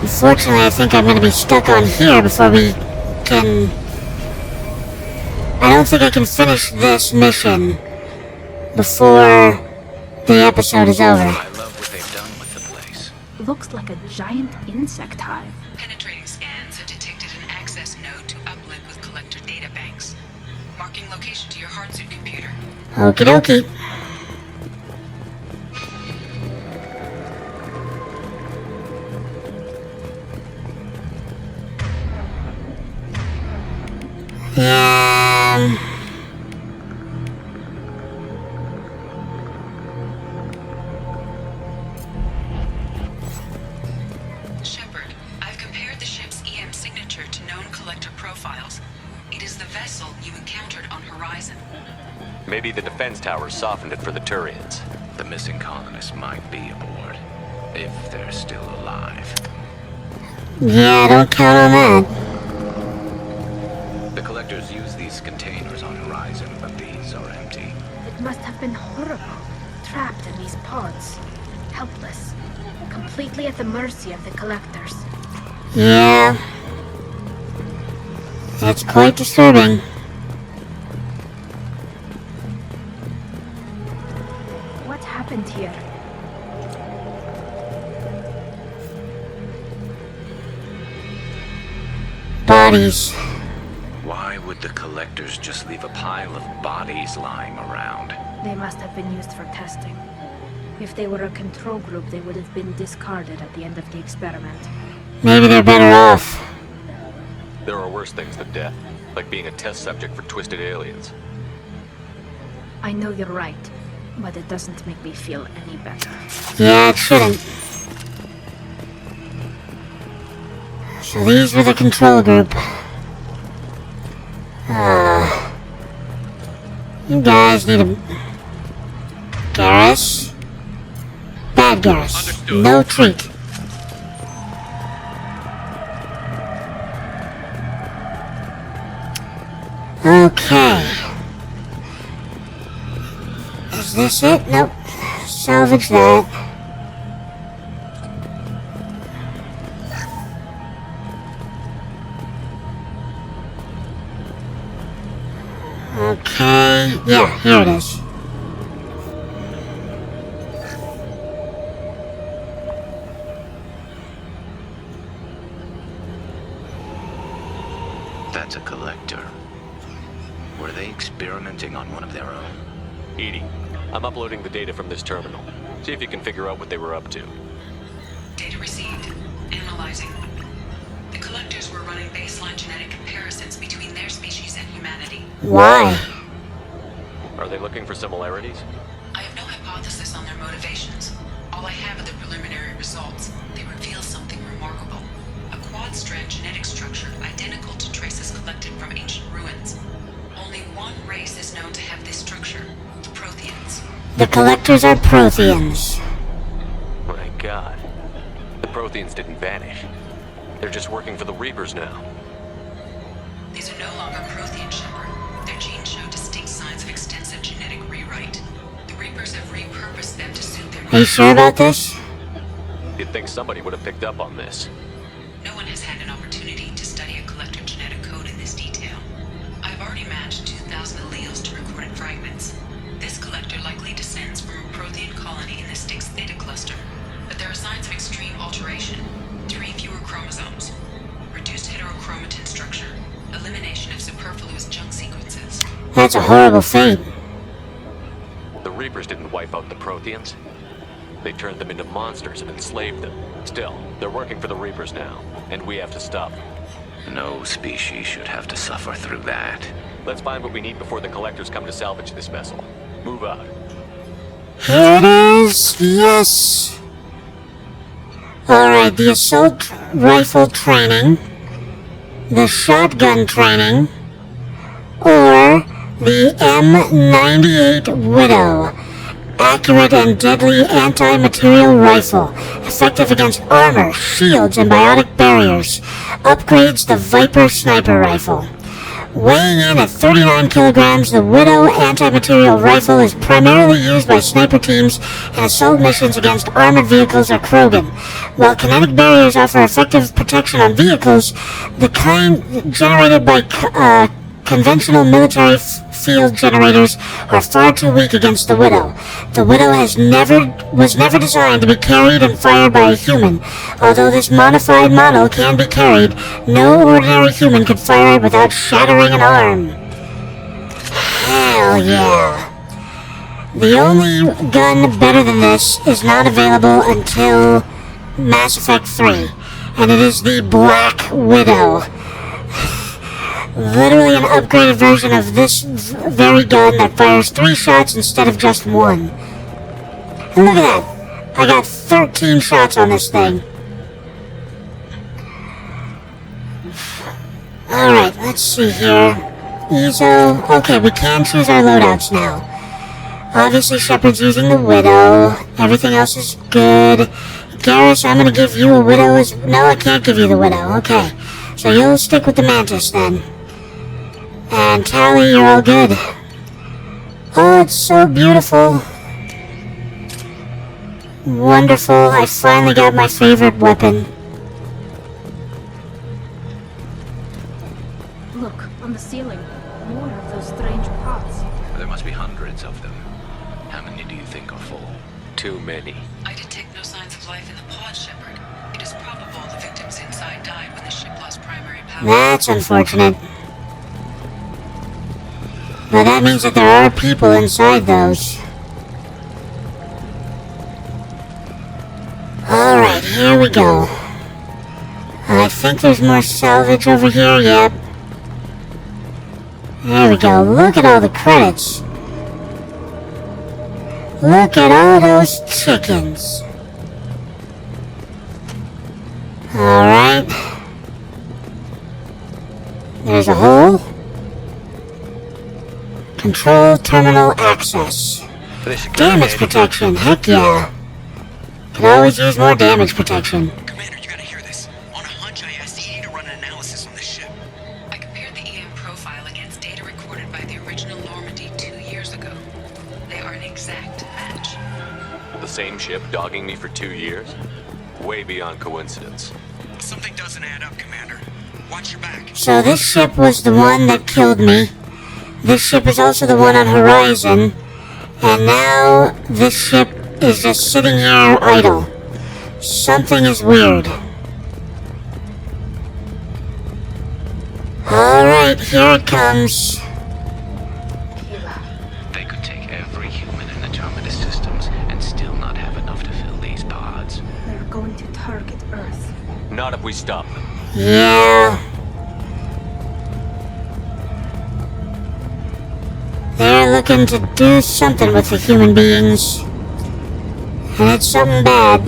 Unfortunately, I think I'm going to be stuck on here before we can... I don't think I can finish this mission before the episode is over. I love what they've done with the place. Looks like a giant insect hive. Penetrating scans have detected an access node to uplink with collector data banks. Marking location to your hardsuit computer. Okie dokie. Shepard, I've compared the ship's EM signature to known collector profiles. It is the vessel you encountered on Horizon. Maybe the defense towers softened it for the Turians. The missing colonists might be aboard, if they're still alive. Yeah, don't count on that. The collectors use these containers on Horizon, but these are empty. It must have been horrible. Trapped in these pods. Helpless. Completely at the mercy of the collectors. Yeah. It's quite disturbing. What happened here? Bodies. Why would the collectors just leave a pile of bodies lying around? They must have been used for testing. If they were a control group, they would have been discarded at the end of the experiment. Maybe they're better off. There are worse things than death, like being a test subject for twisted aliens. I know you're right, but it doesn't make me feel any better. Yeah, it shouldn't. So these were the control group. You guys need a... Garrus? Bad Garrus. No treat. Okay. Is this it? Nope. Salvage that. Okay. Yeah, here it is. That's a collector. Were they experimenting on one of their own? Edie, I'm uploading the data from this terminal. See if you can figure out what they were up to. Data received. Analyzing. The collectors were running baseline genetic comparisons between their species and humanity. Why? Are they looking for similarities? I have no hypothesis on their motivations. All I have are the preliminary results. They reveal something remarkable. A quad-strand genetic structure identical to traces collected from ancient ruins. Only one race is known to have this structure, the Protheans. The collectors are Protheans. My god. The Protheans didn't vanish. They're just working for the Reapers now. These are no longer Prothean, Shepard. Their genes show distinct signs of extensive genetic rewrite. The Reapers have repurposed them to suit their needs. Are you sure about this? You'd think somebody would have picked up on this. No one has had an opportunity to study a collector genetic code in this detail. I've already matched 2,000 alleles to recorded fragments. This collector likely descends from a Prothean colony in the Styx Theta cluster. But there are signs of extreme alteration. 3 fewer chromosomes. Reduced heterochromatin structure. Elimination of superfluous junk sequences. That's a horrible fate. The Reapers didn't wipe out the Protheans. They turned them into monsters and enslaved them. Still, they're working for the Reapers now, and we have to stop them. No species should have to suffer through that. Let's find what we need before the collectors come to salvage this vessel. Move out. Here it is. Yes. Alright, the assault rifle training, the shotgun training, or the M98 Widow. Accurate and deadly anti-material rifle. Effective against armor, shields, and biotic barriers. Upgrades the Viper sniper rifle. Weighing in at 39 kilograms, the Widow anti-material rifle is primarily used by sniper teams in assault missions against armored vehicles or Krogan. While kinetic barriers offer effective protection on vehicles, the kind generated by conventional military field generators are far too weak against the Widow. The Widow was never designed to be carried and fired by a human. Although this modified model can be carried, no ordinary human could fire it without shattering an arm. Hell yeah. The only gun better than this is not available until Mass Effect 3, and it is the Black Widow. Literally an upgraded version of this very gun that fires 3 shots instead of just 1. And look at that! I got 13 shots on this thing. Alright, let's see here. ESO. Okay, we can choose our loadouts now. Obviously, Shepard's using the Widow. Everything else is good. Garrus, I'm gonna give you a Widow as... No, I can't give you the Widow. Okay. So you'll stick with the Mantis then. And Tali, you're all good. Oh, it's so beautiful. Wonderful. I finally got my favorite weapon. Look, hundreds of them. How many do you think are full? Too many. I detect no signs of life in the pod, Shepard. It is probable the victims inside died when the ship lost primary power. That's unfortunate. But that means that there are people inside those. Alright, here we go. I think there's more salvage over here, yep. There we go, look at all the credits. Look at all those chickens. Alright. There's a hole. Control terminal access. Damage protection, heck yeah. Could always use more damage protection. Commander, you gotta hear this. On a hunch, I asked ED to run an analysis on this ship. I compared the EM profile against data recorded by the original Normandy 2 years ago. They are an exact match. The same ship dogging me for 2 years? Way beyond coincidence. Something doesn't add up, Commander. Watch your back. So this ship was the one that killed me. This ship is also the one on Horizon. And now this ship is just sitting here idle. Something is weird. Alright, here it comes. They could take every human in the Terminus systems and still not have enough to fill these pods. They're going to target Earth. Not if we stop them. Yeah. They're looking to do something with the human beings. And it's something bad.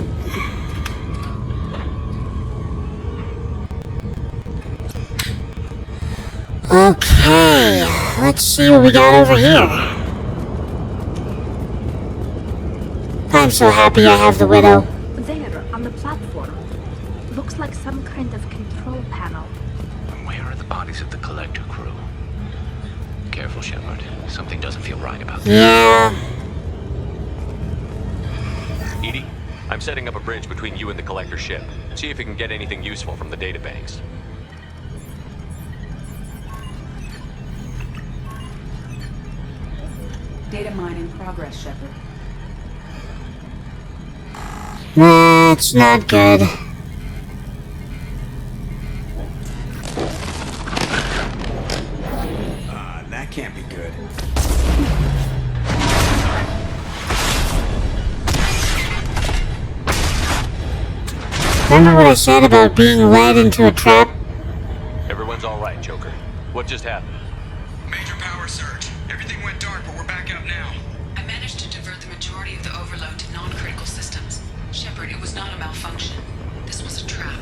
Okay, let's see what we got over here. I'm so happy I have the Widow. There, on the platform. Looks like some kind of control panel. Where are the bodies of the Collector crew? Careful, Shepard. Something doesn't feel right about this. Yeah. EDI, I'm setting up a bridge between you and the Collector ship. See if you can get anything useful from the databanks. Data mine in progress, Shepard. That's not good. That can't be good. Remember what I said about being led into a trap? Everyone's alright, Joker. What just happened? Major power surge. Everything went dark, but we're back up now. I managed to divert the majority of the overload to non-critical systems. Shepard, it was not a malfunction. This was a trap.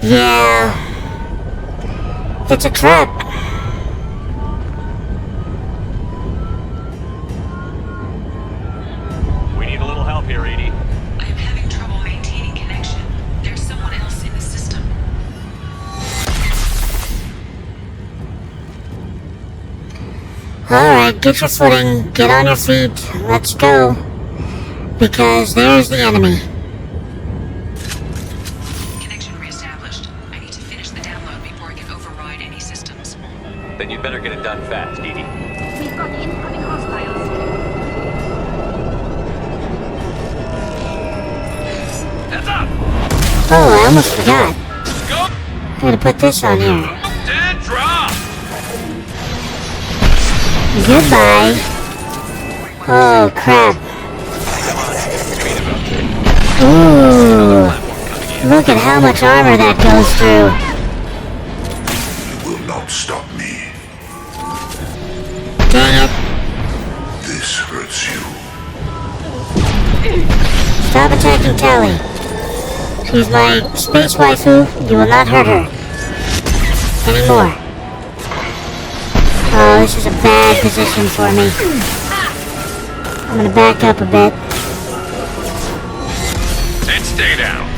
Yeah. It's a trap. We need a little help here, EDI. I am having trouble maintaining connection. There's someone else in the system. Alright, get your footing, get on your feet, let's go. Because there's the enemy. Connection reestablished. I need to finish the download before I can override any systems. Then you'd better get it done fast, EDI. We've got incoming hostiles. Heads up! Oh, I almost forgot. Go! I'm gonna put this on here. Dead drop! Goodbye. Oh, crap. Ooh. Look at how much armor that goes through. You will not stop me. Dang it. This hurts you. Stop attacking Tali. She's my space waifu. You will not hurt her. Anymore. Oh, this is a bad position for me. I'm gonna back up a bit. And stay down.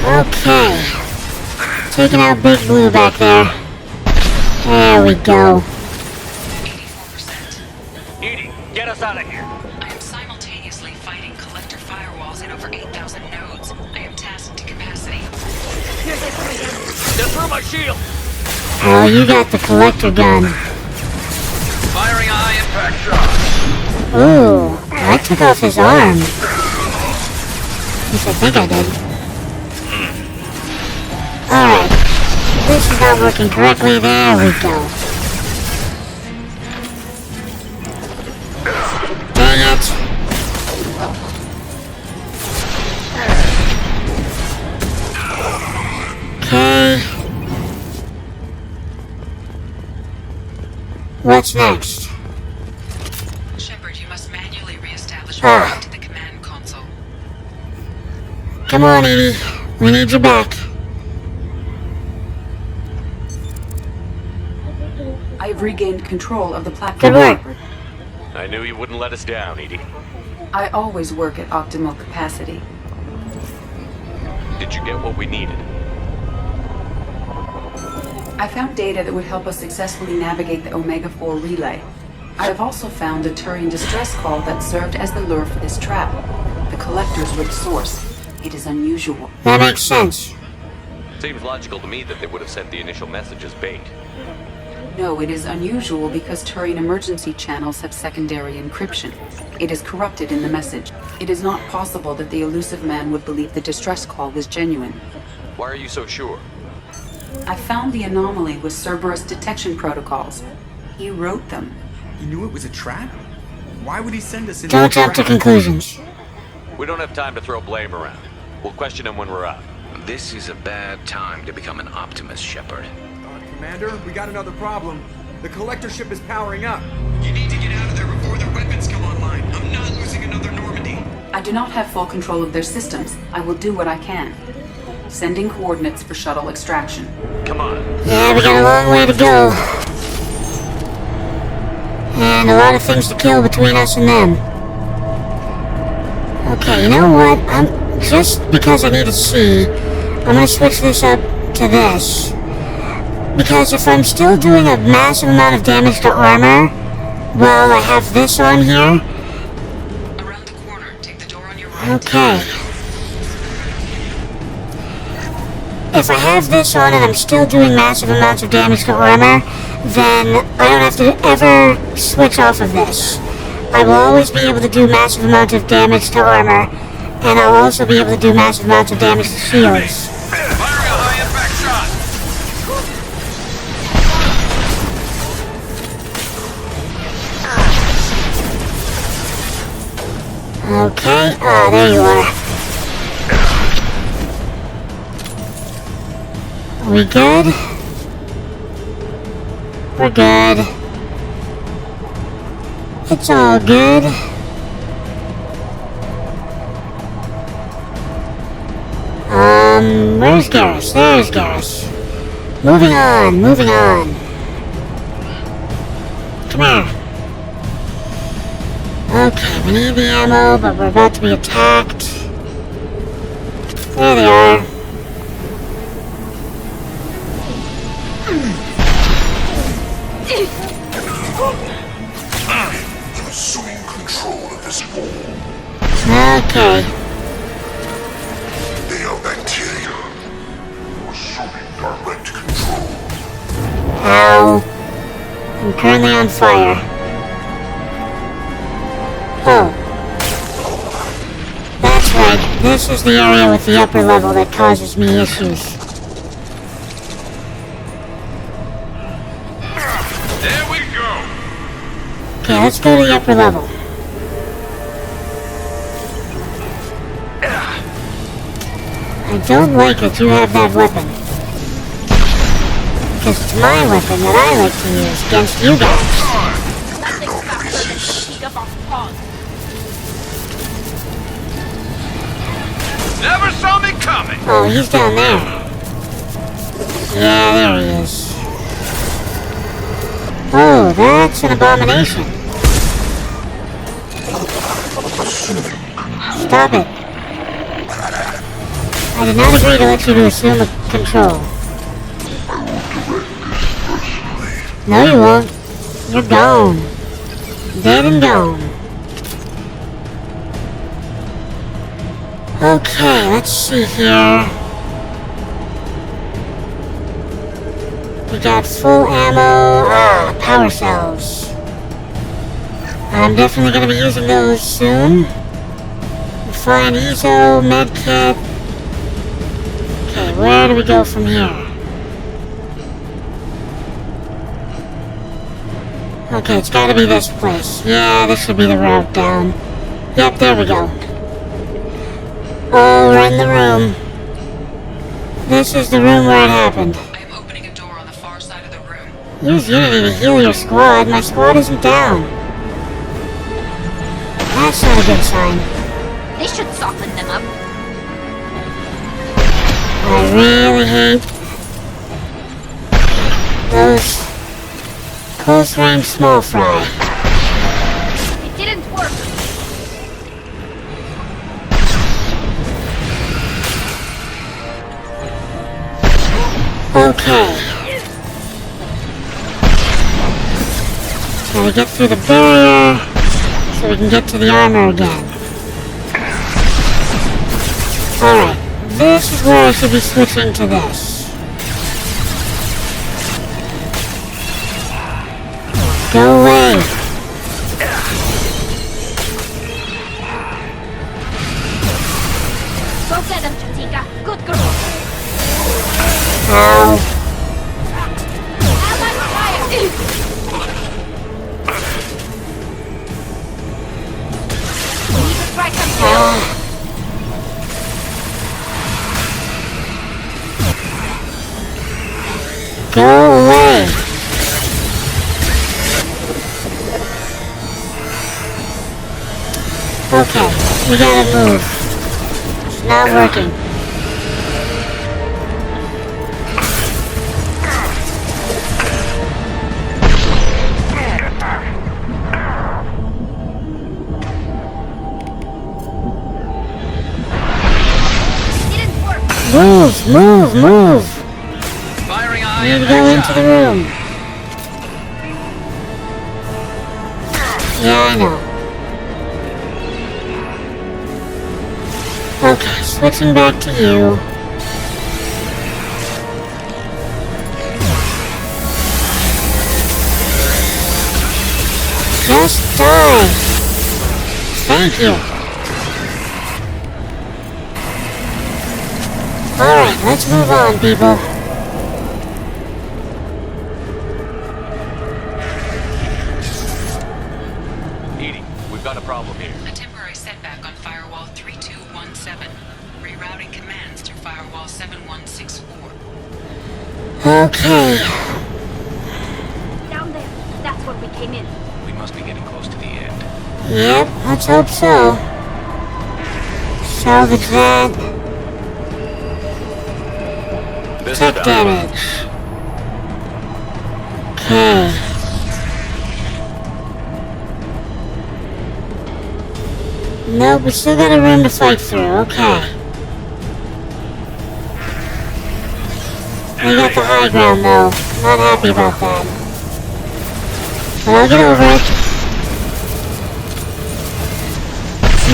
Okay. Taking out Big Blue back there. There we go. 84%. EDI, get us out of here. I am simultaneously fighting collector firewalls in over 8,000 nodes. I am tasked to capacity. Get through my shield! Oh, you got the collector gun. impact shot. Ooh, I took off his arm. At least I think I did. Alright. This is not working correctly. There we go. Dang it. Okay. What's next? Shepard, you must manually reestablish contact to the command console. Come on, Edie. We need you back. I've regained control of the platform. Good work. Shepard. I knew you wouldn't let us down, Edie. I always work at optimal capacity. Did you get what we needed? I found data that would help us successfully navigate the Omega-4 relay. I have also found a Turian distress call that served as the lure for this trap. The collectors were the source. It is unusual. That makes sense. Seems logical to me that they would have sent the initial message as bait. No, it is unusual because Turian emergency channels have secondary encryption. It is corrupted in the message. It is not possible that the elusive man would believe the distress call was genuine. Why are you so sure? I found the anomaly with Cerberus detection protocols. He wrote them. He knew it was a trap? Why would he send us into Don't a jump to trap? conclusions. We don't have time to throw blame around. We'll question him when we're out. This is a bad time to become an optimist, Shepard. Commander, we got another problem. The collector ship is powering up. You need to get out of there before their weapons come online. I'm not losing another Normandy. I do not have full control of their systems. I will do what I can. Sending coordinates for shuttle extraction. Come on. Yeah, we got a long way to go. And a lot of things to kill between us and them. Okay, you know what? Just because I need to see, I'm gonna switch this up to this. Because if I'm still doing a massive amount of damage to armor, well, I have this on here. Around the corner, take the door on your right. Okay. If I have this on and I'm still doing massive amounts of damage to armor, then I don't have to ever switch off of this. I will always be able to do massive amounts of damage to armor, and I'll also be able to do massive amounts of damage to shields. Firing a high impact shot. Okay, there you are. Are we good? We're good. It's all good. Where's Garrus? There's Garrus. Moving on, moving on. Come here. Okay, we need the ammo, but we're about to be attacked. There they are. I'm assuming control of this ball. Okay. They are bacteria. Assuming direct control. Ow. I'm currently on fire. Oh. That's right. This is the area with the upper level that causes me issues. There we go. Okay, let's go to the upper level. I don't like that you have that weapon. Because it's my weapon that I like to use against you guys. Never saw me coming. Oh, he's down there. Yeah, there he is. Oh, that's an abomination. Stop it. I did not agree to let you to assume control. No, you won't. You're gone. Dead and gone. Okay, let's see here. We got full ammo. Power cells. I'm definitely going to be using those soon. Fine Ezo, medkit. Okay, where do we go from here? Okay, it's gotta be this place. Yeah, this should be the route down. Yep, there we go. Oh, we're in the room. This is the room where it happened. I am opening a door on the far side of the room. Use Unity to heal your squad. My squad isn't down. That's not a good sign. They should soften them up. I really hate those close-range small fry. It didn't work. Okay. Gotta get through the barrier so we can get to the armor again. Alright, this is where I should be switching to this. Go away! Go get them, Chatika. Good girl. Ow. Allied fire. We need to try something else. Go away! Okay, we gotta move. It's not working. Move, move, move! We need to go into the room. Yeah, I know. Okay, switching back to you. Just die! Thank you! Alright, let's move on, people. Edie, we've got a problem here. A temporary setback on firewall 3217. Rerouting commands through firewall 7164. Okay. Down there. That's where we came in. We must be getting close to the end. Yep, let's hope so. Salvage that. Tech damage. Okay. Nope, we still got a room to fight through. Okay. We got the high ground though. Not happy about that. But I'll get over it.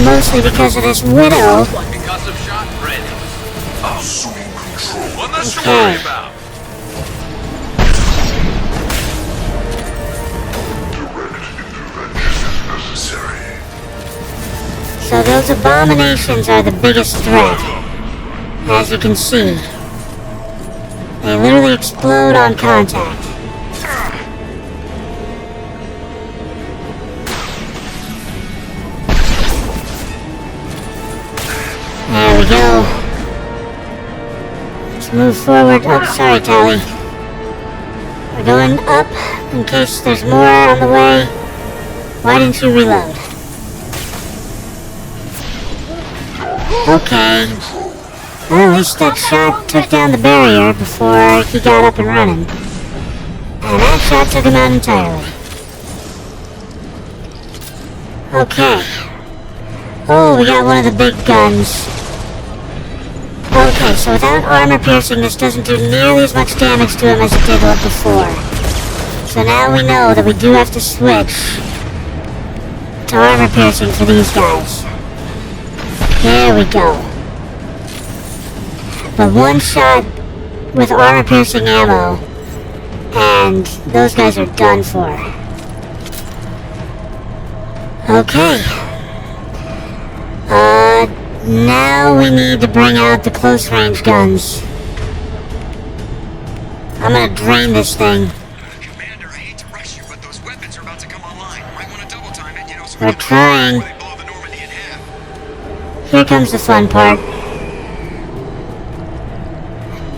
Mostly because of this widow. Concussive shot ready. Assuming control. One less to Okay. worry about. Direct intervention is necessary. So those abominations are the biggest threat. As you can see. They literally explode on contact. There we go. Let's move forward. Oh, sorry, Tali. We're going up in case there's more on the way. Why didn't you reload? Okay. Well, at least that shot took down the barrier before he got up and running. And that shot took him out entirely. Okay. Oh, we got one of the big guns. Okay, so without armor piercing, this doesn't do nearly as much damage to him as it did before. So now we know that we do have to switch to armor piercing for these guys. There we go. But one shot with armor piercing ammo, and those guys are done for. Okay. Now we need to bring out the close-range guns. I'm gonna drain this thing. Commander, I hate to rush you, but those weapons are about to come online. Might want to double time it, you know, so We're trying. they blow the Normandy in half. Here comes the fun part.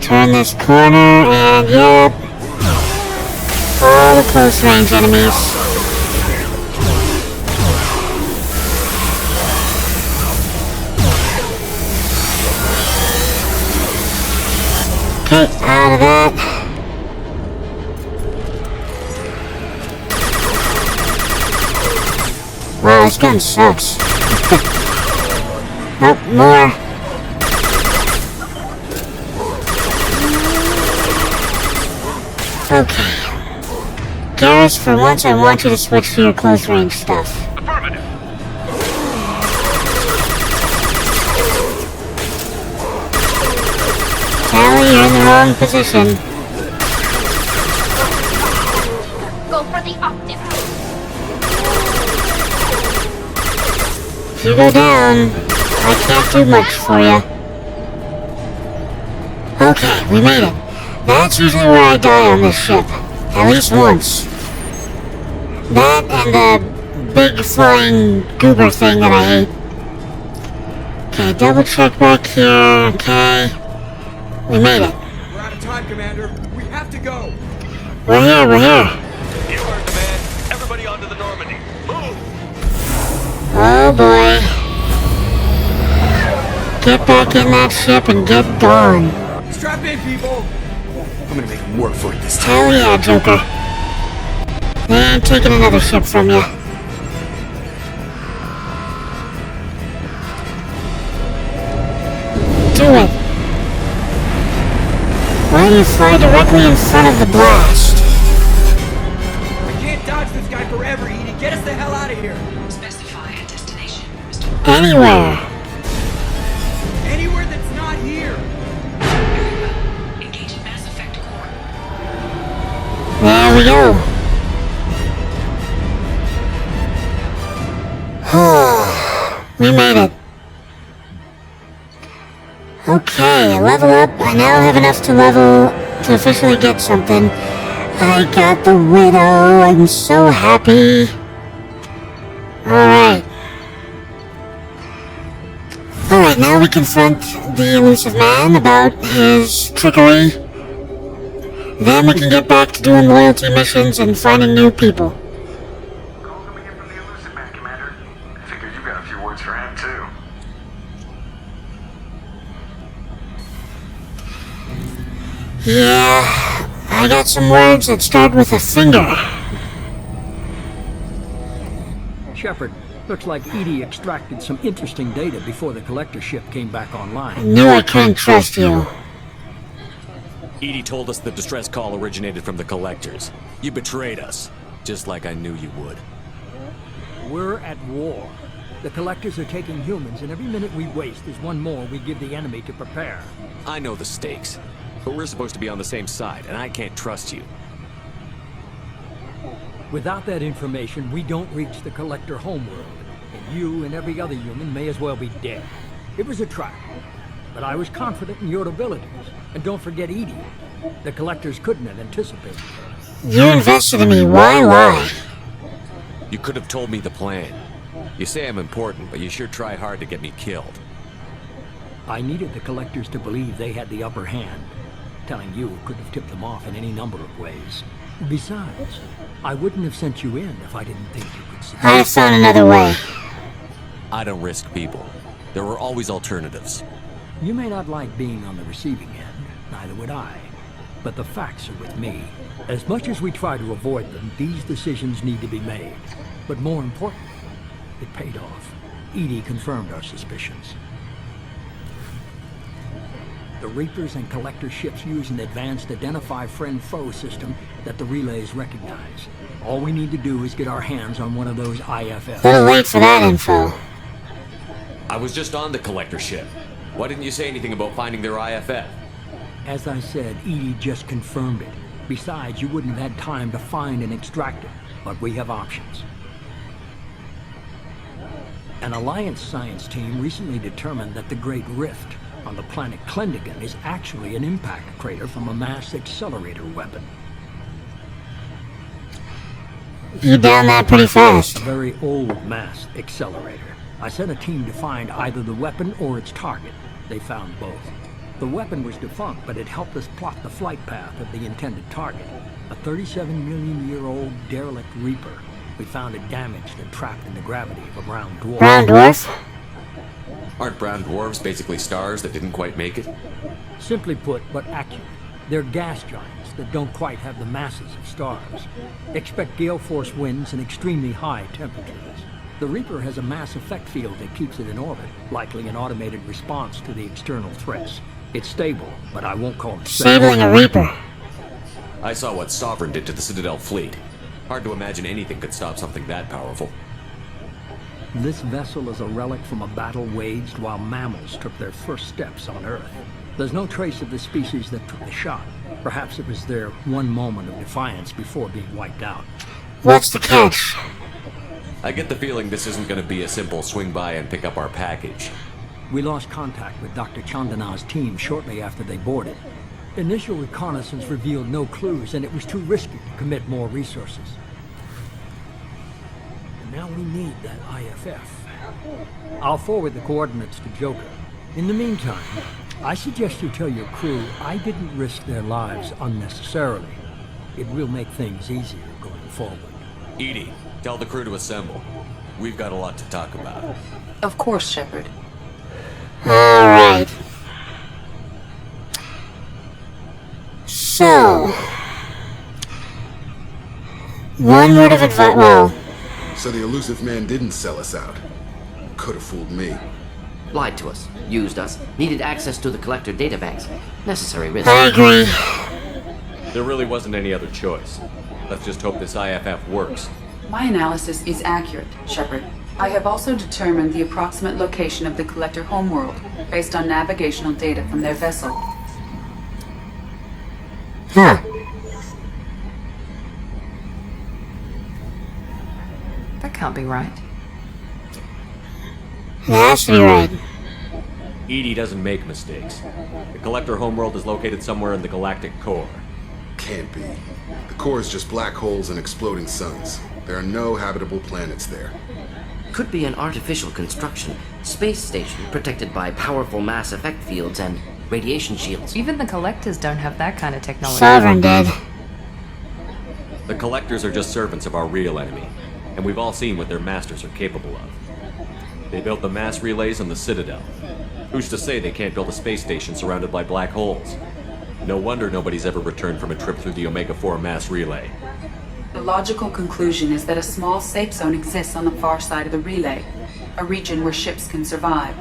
Turn this corner, and yep. All the close-range enemies. Okay, out of that. Wow, this gun sucks. Oh, more. Okay. Garrus, for once I want you to switch to your close range stuff. Affirmative. Tali, you're in the wrong position. Go for the optic. If you go down, I can't do much for you. Okay, we made it. That's usually where I die on this ship. At least once. That and the big flying goober thing that I hate. Okay, double check back here. Okay. We made it. We're out of time, Commander. We have to go. We're here, we're here. You heard the man. Everybody onto the Normandy. Move! Oh boy. Get back in that ship and get gone. Strap in, people. I'm gonna make them work for it this time. Hell yeah, Joker. They ain't taking another ship from you. Do it. Why do you fly directly in front of the blast? I can't dodge this guy forever, Edie. Get us the hell out of here. Specify a destination, Mr. Anywhere. Anywhere that's not here. Very well. Engage in Mass Effect core. There we go. We made it. Okay, level up. I now have enough to level to officially get something. I got the Widow. I'm so happy. Alright. Alright, now we confront the elusive man about his trickery. Then we can get back to doing loyalty missions and finding new people. Call coming in from the elusive man, Commander. I figured you got a few words for him, too. Yeah, I got some words that start with a finger. Shepard, looks like Edie extracted some interesting data before the collector ship came back online. I knew I couldn't trust you. Edie told us the distress call originated from the collectors. You betrayed us, just like I knew you would. We're at war. The collectors are taking humans, and every minute we waste is one more we give the enemy to prepare. I know the stakes, but we're supposed to be on the same side, and I can't trust you. Without that information, we don't reach the collector homeworld, and you and every other human may as well be dead. It was a trap, but I was confident in your abilities. And don't forget Edie. The collectors couldn't have anticipated her. You invested in me, why lie? You could have told me the plan. You say I'm important, but you sure try hard to get me killed. I needed the collectors to believe they had the upper hand. Telling you could have tipped them off in any number of ways. Besides, I wouldn't have sent you in if I didn't think you could succeed. I'd have found another way. I don't risk people. There are always alternatives. You may not like being on the receiving end, neither would I. But the facts are with me. As much as we try to avoid them, these decisions need to be made. But more importantly, it paid off. Edie confirmed our suspicions. The Reapers and Collector ships use an advanced Identify Friend-Foe system that the relays recognize. All we need to do is get our hands on one of those IFFs. Little late for that info. I was just on the collector ship. Why didn't you say anything about finding their IFF? As I said, Edie just confirmed it. Besides, you wouldn't have had time to find and extract it. But we have options. An Alliance science team recently determined that the Great Rift on the planet Klendigan is actually an impact crater from a mass accelerator weapon. You down that pretty fast. A very old mass accelerator. I sent a team to find either the weapon or its target. They found both. The weapon was defunct, but it helped us plot the flight path of the intended target. A 37-million-year-old derelict Reaper. We found it damaged and trapped in the gravity of a brown dwarf. Brown dwarf? Aren't brown dwarves basically stars that didn't quite make it? Simply put, but accurate. They're gas giants that don't quite have the masses of stars. Expect gale force winds and extremely high temperatures. The Reaper has a mass effect field that keeps it in orbit, likely an automated response to the external threats. It's stable, but I won't call it disabling a Reaper. I saw what Sovereign did to the Citadel fleet. Hard to imagine anything could stop something that powerful. This vessel is a relic from a battle waged while mammals took their first steps on Earth. There's no trace of the species that took the shot. Perhaps it was their one moment of defiance before being wiped out. What's the catch? I get the feeling this isn't going to be a simple swing by and pick up our package. We lost contact with Dr. Chandana's team shortly after they boarded. Initial reconnaissance revealed no clues, and it was too risky to commit more resources. And now we need that IFF. I'll forward the coordinates to Joker. In the meantime, I suggest you tell your crew I didn't risk their lives unnecessarily. It will make things easier going forward. Edie, tell the crew to assemble. We've got a lot to talk about. Of course, Shepard. Alright. So, one word of advice, well... So the elusive man didn't sell us out. Could have fooled me. Lied to us, used us, needed access to the collector databanks. Necessary risk. I agree. There really wasn't any other choice. Let's just hope this IFF works. My analysis is accurate, Shepard. I have also determined the approximate location of the collector homeworld, based on navigational data from their vessel. Huh. That can't be right. It has to be right. Edie doesn't make mistakes. The collector homeworld is located somewhere in the galactic core. Can't be. The core is just black holes and exploding suns. There are no habitable planets there. Could be an artificial construction, space station protected by powerful mass effect fields and radiation shields. Even the collectors don't have that kind of technology. Sovereign did. The collectors are just servants of our real enemy, and we've all seen what their masters are capable of. They built the mass relays on the Citadel. Who's to say they can't build a space station surrounded by black holes? No wonder nobody's ever returned from a trip through the Omega-4 mass relay. The logical conclusion is that a small safe zone exists on the far side of the relay, a region where ships can survive.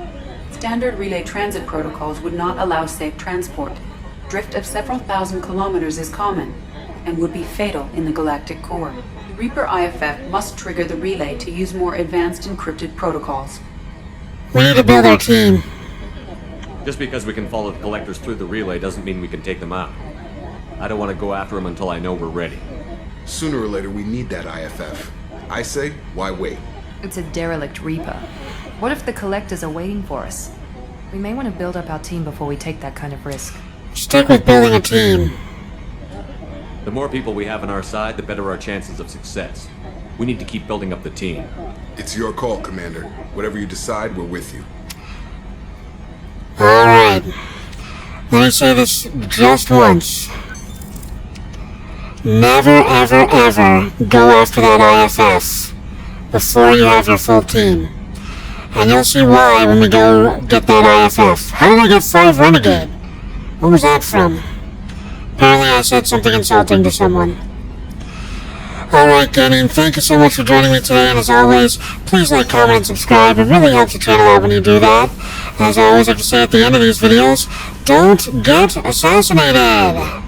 Standard relay transit protocols would not allow safe transport. Drift of several thousand kilometers is common, and would be fatal in the galactic core. The Reaper IFF must trigger the relay to use more advanced encrypted protocols. We need to build our team. Just because we can follow the collectors through the relay doesn't mean we can take them out. I don't want to go after them until I know we're ready. Sooner or later, we need that IFF. I say, why wait? It's a derelict Reaper. What if the collectors are waiting for us? We may want to build up our team before we take that kind of risk. Stick with building a team. The more people we have on our side, the better our chances of success. We need to keep building up the team. It's your call, Commander. Whatever you decide, we're with you. Alright. Let me say this just once. Never, ever, ever go after that IFF before you have your full team. And you'll see why when we go get that IFF. How did I get 5 Renegade? What was that from? Apparently I said something insulting to someone. Alright, gaming, thank you so much for joining me today, and as always, please like, comment, and subscribe. It really helps the channel out when you do that. And as I always like to say at the end of these videos, don't get assassinated!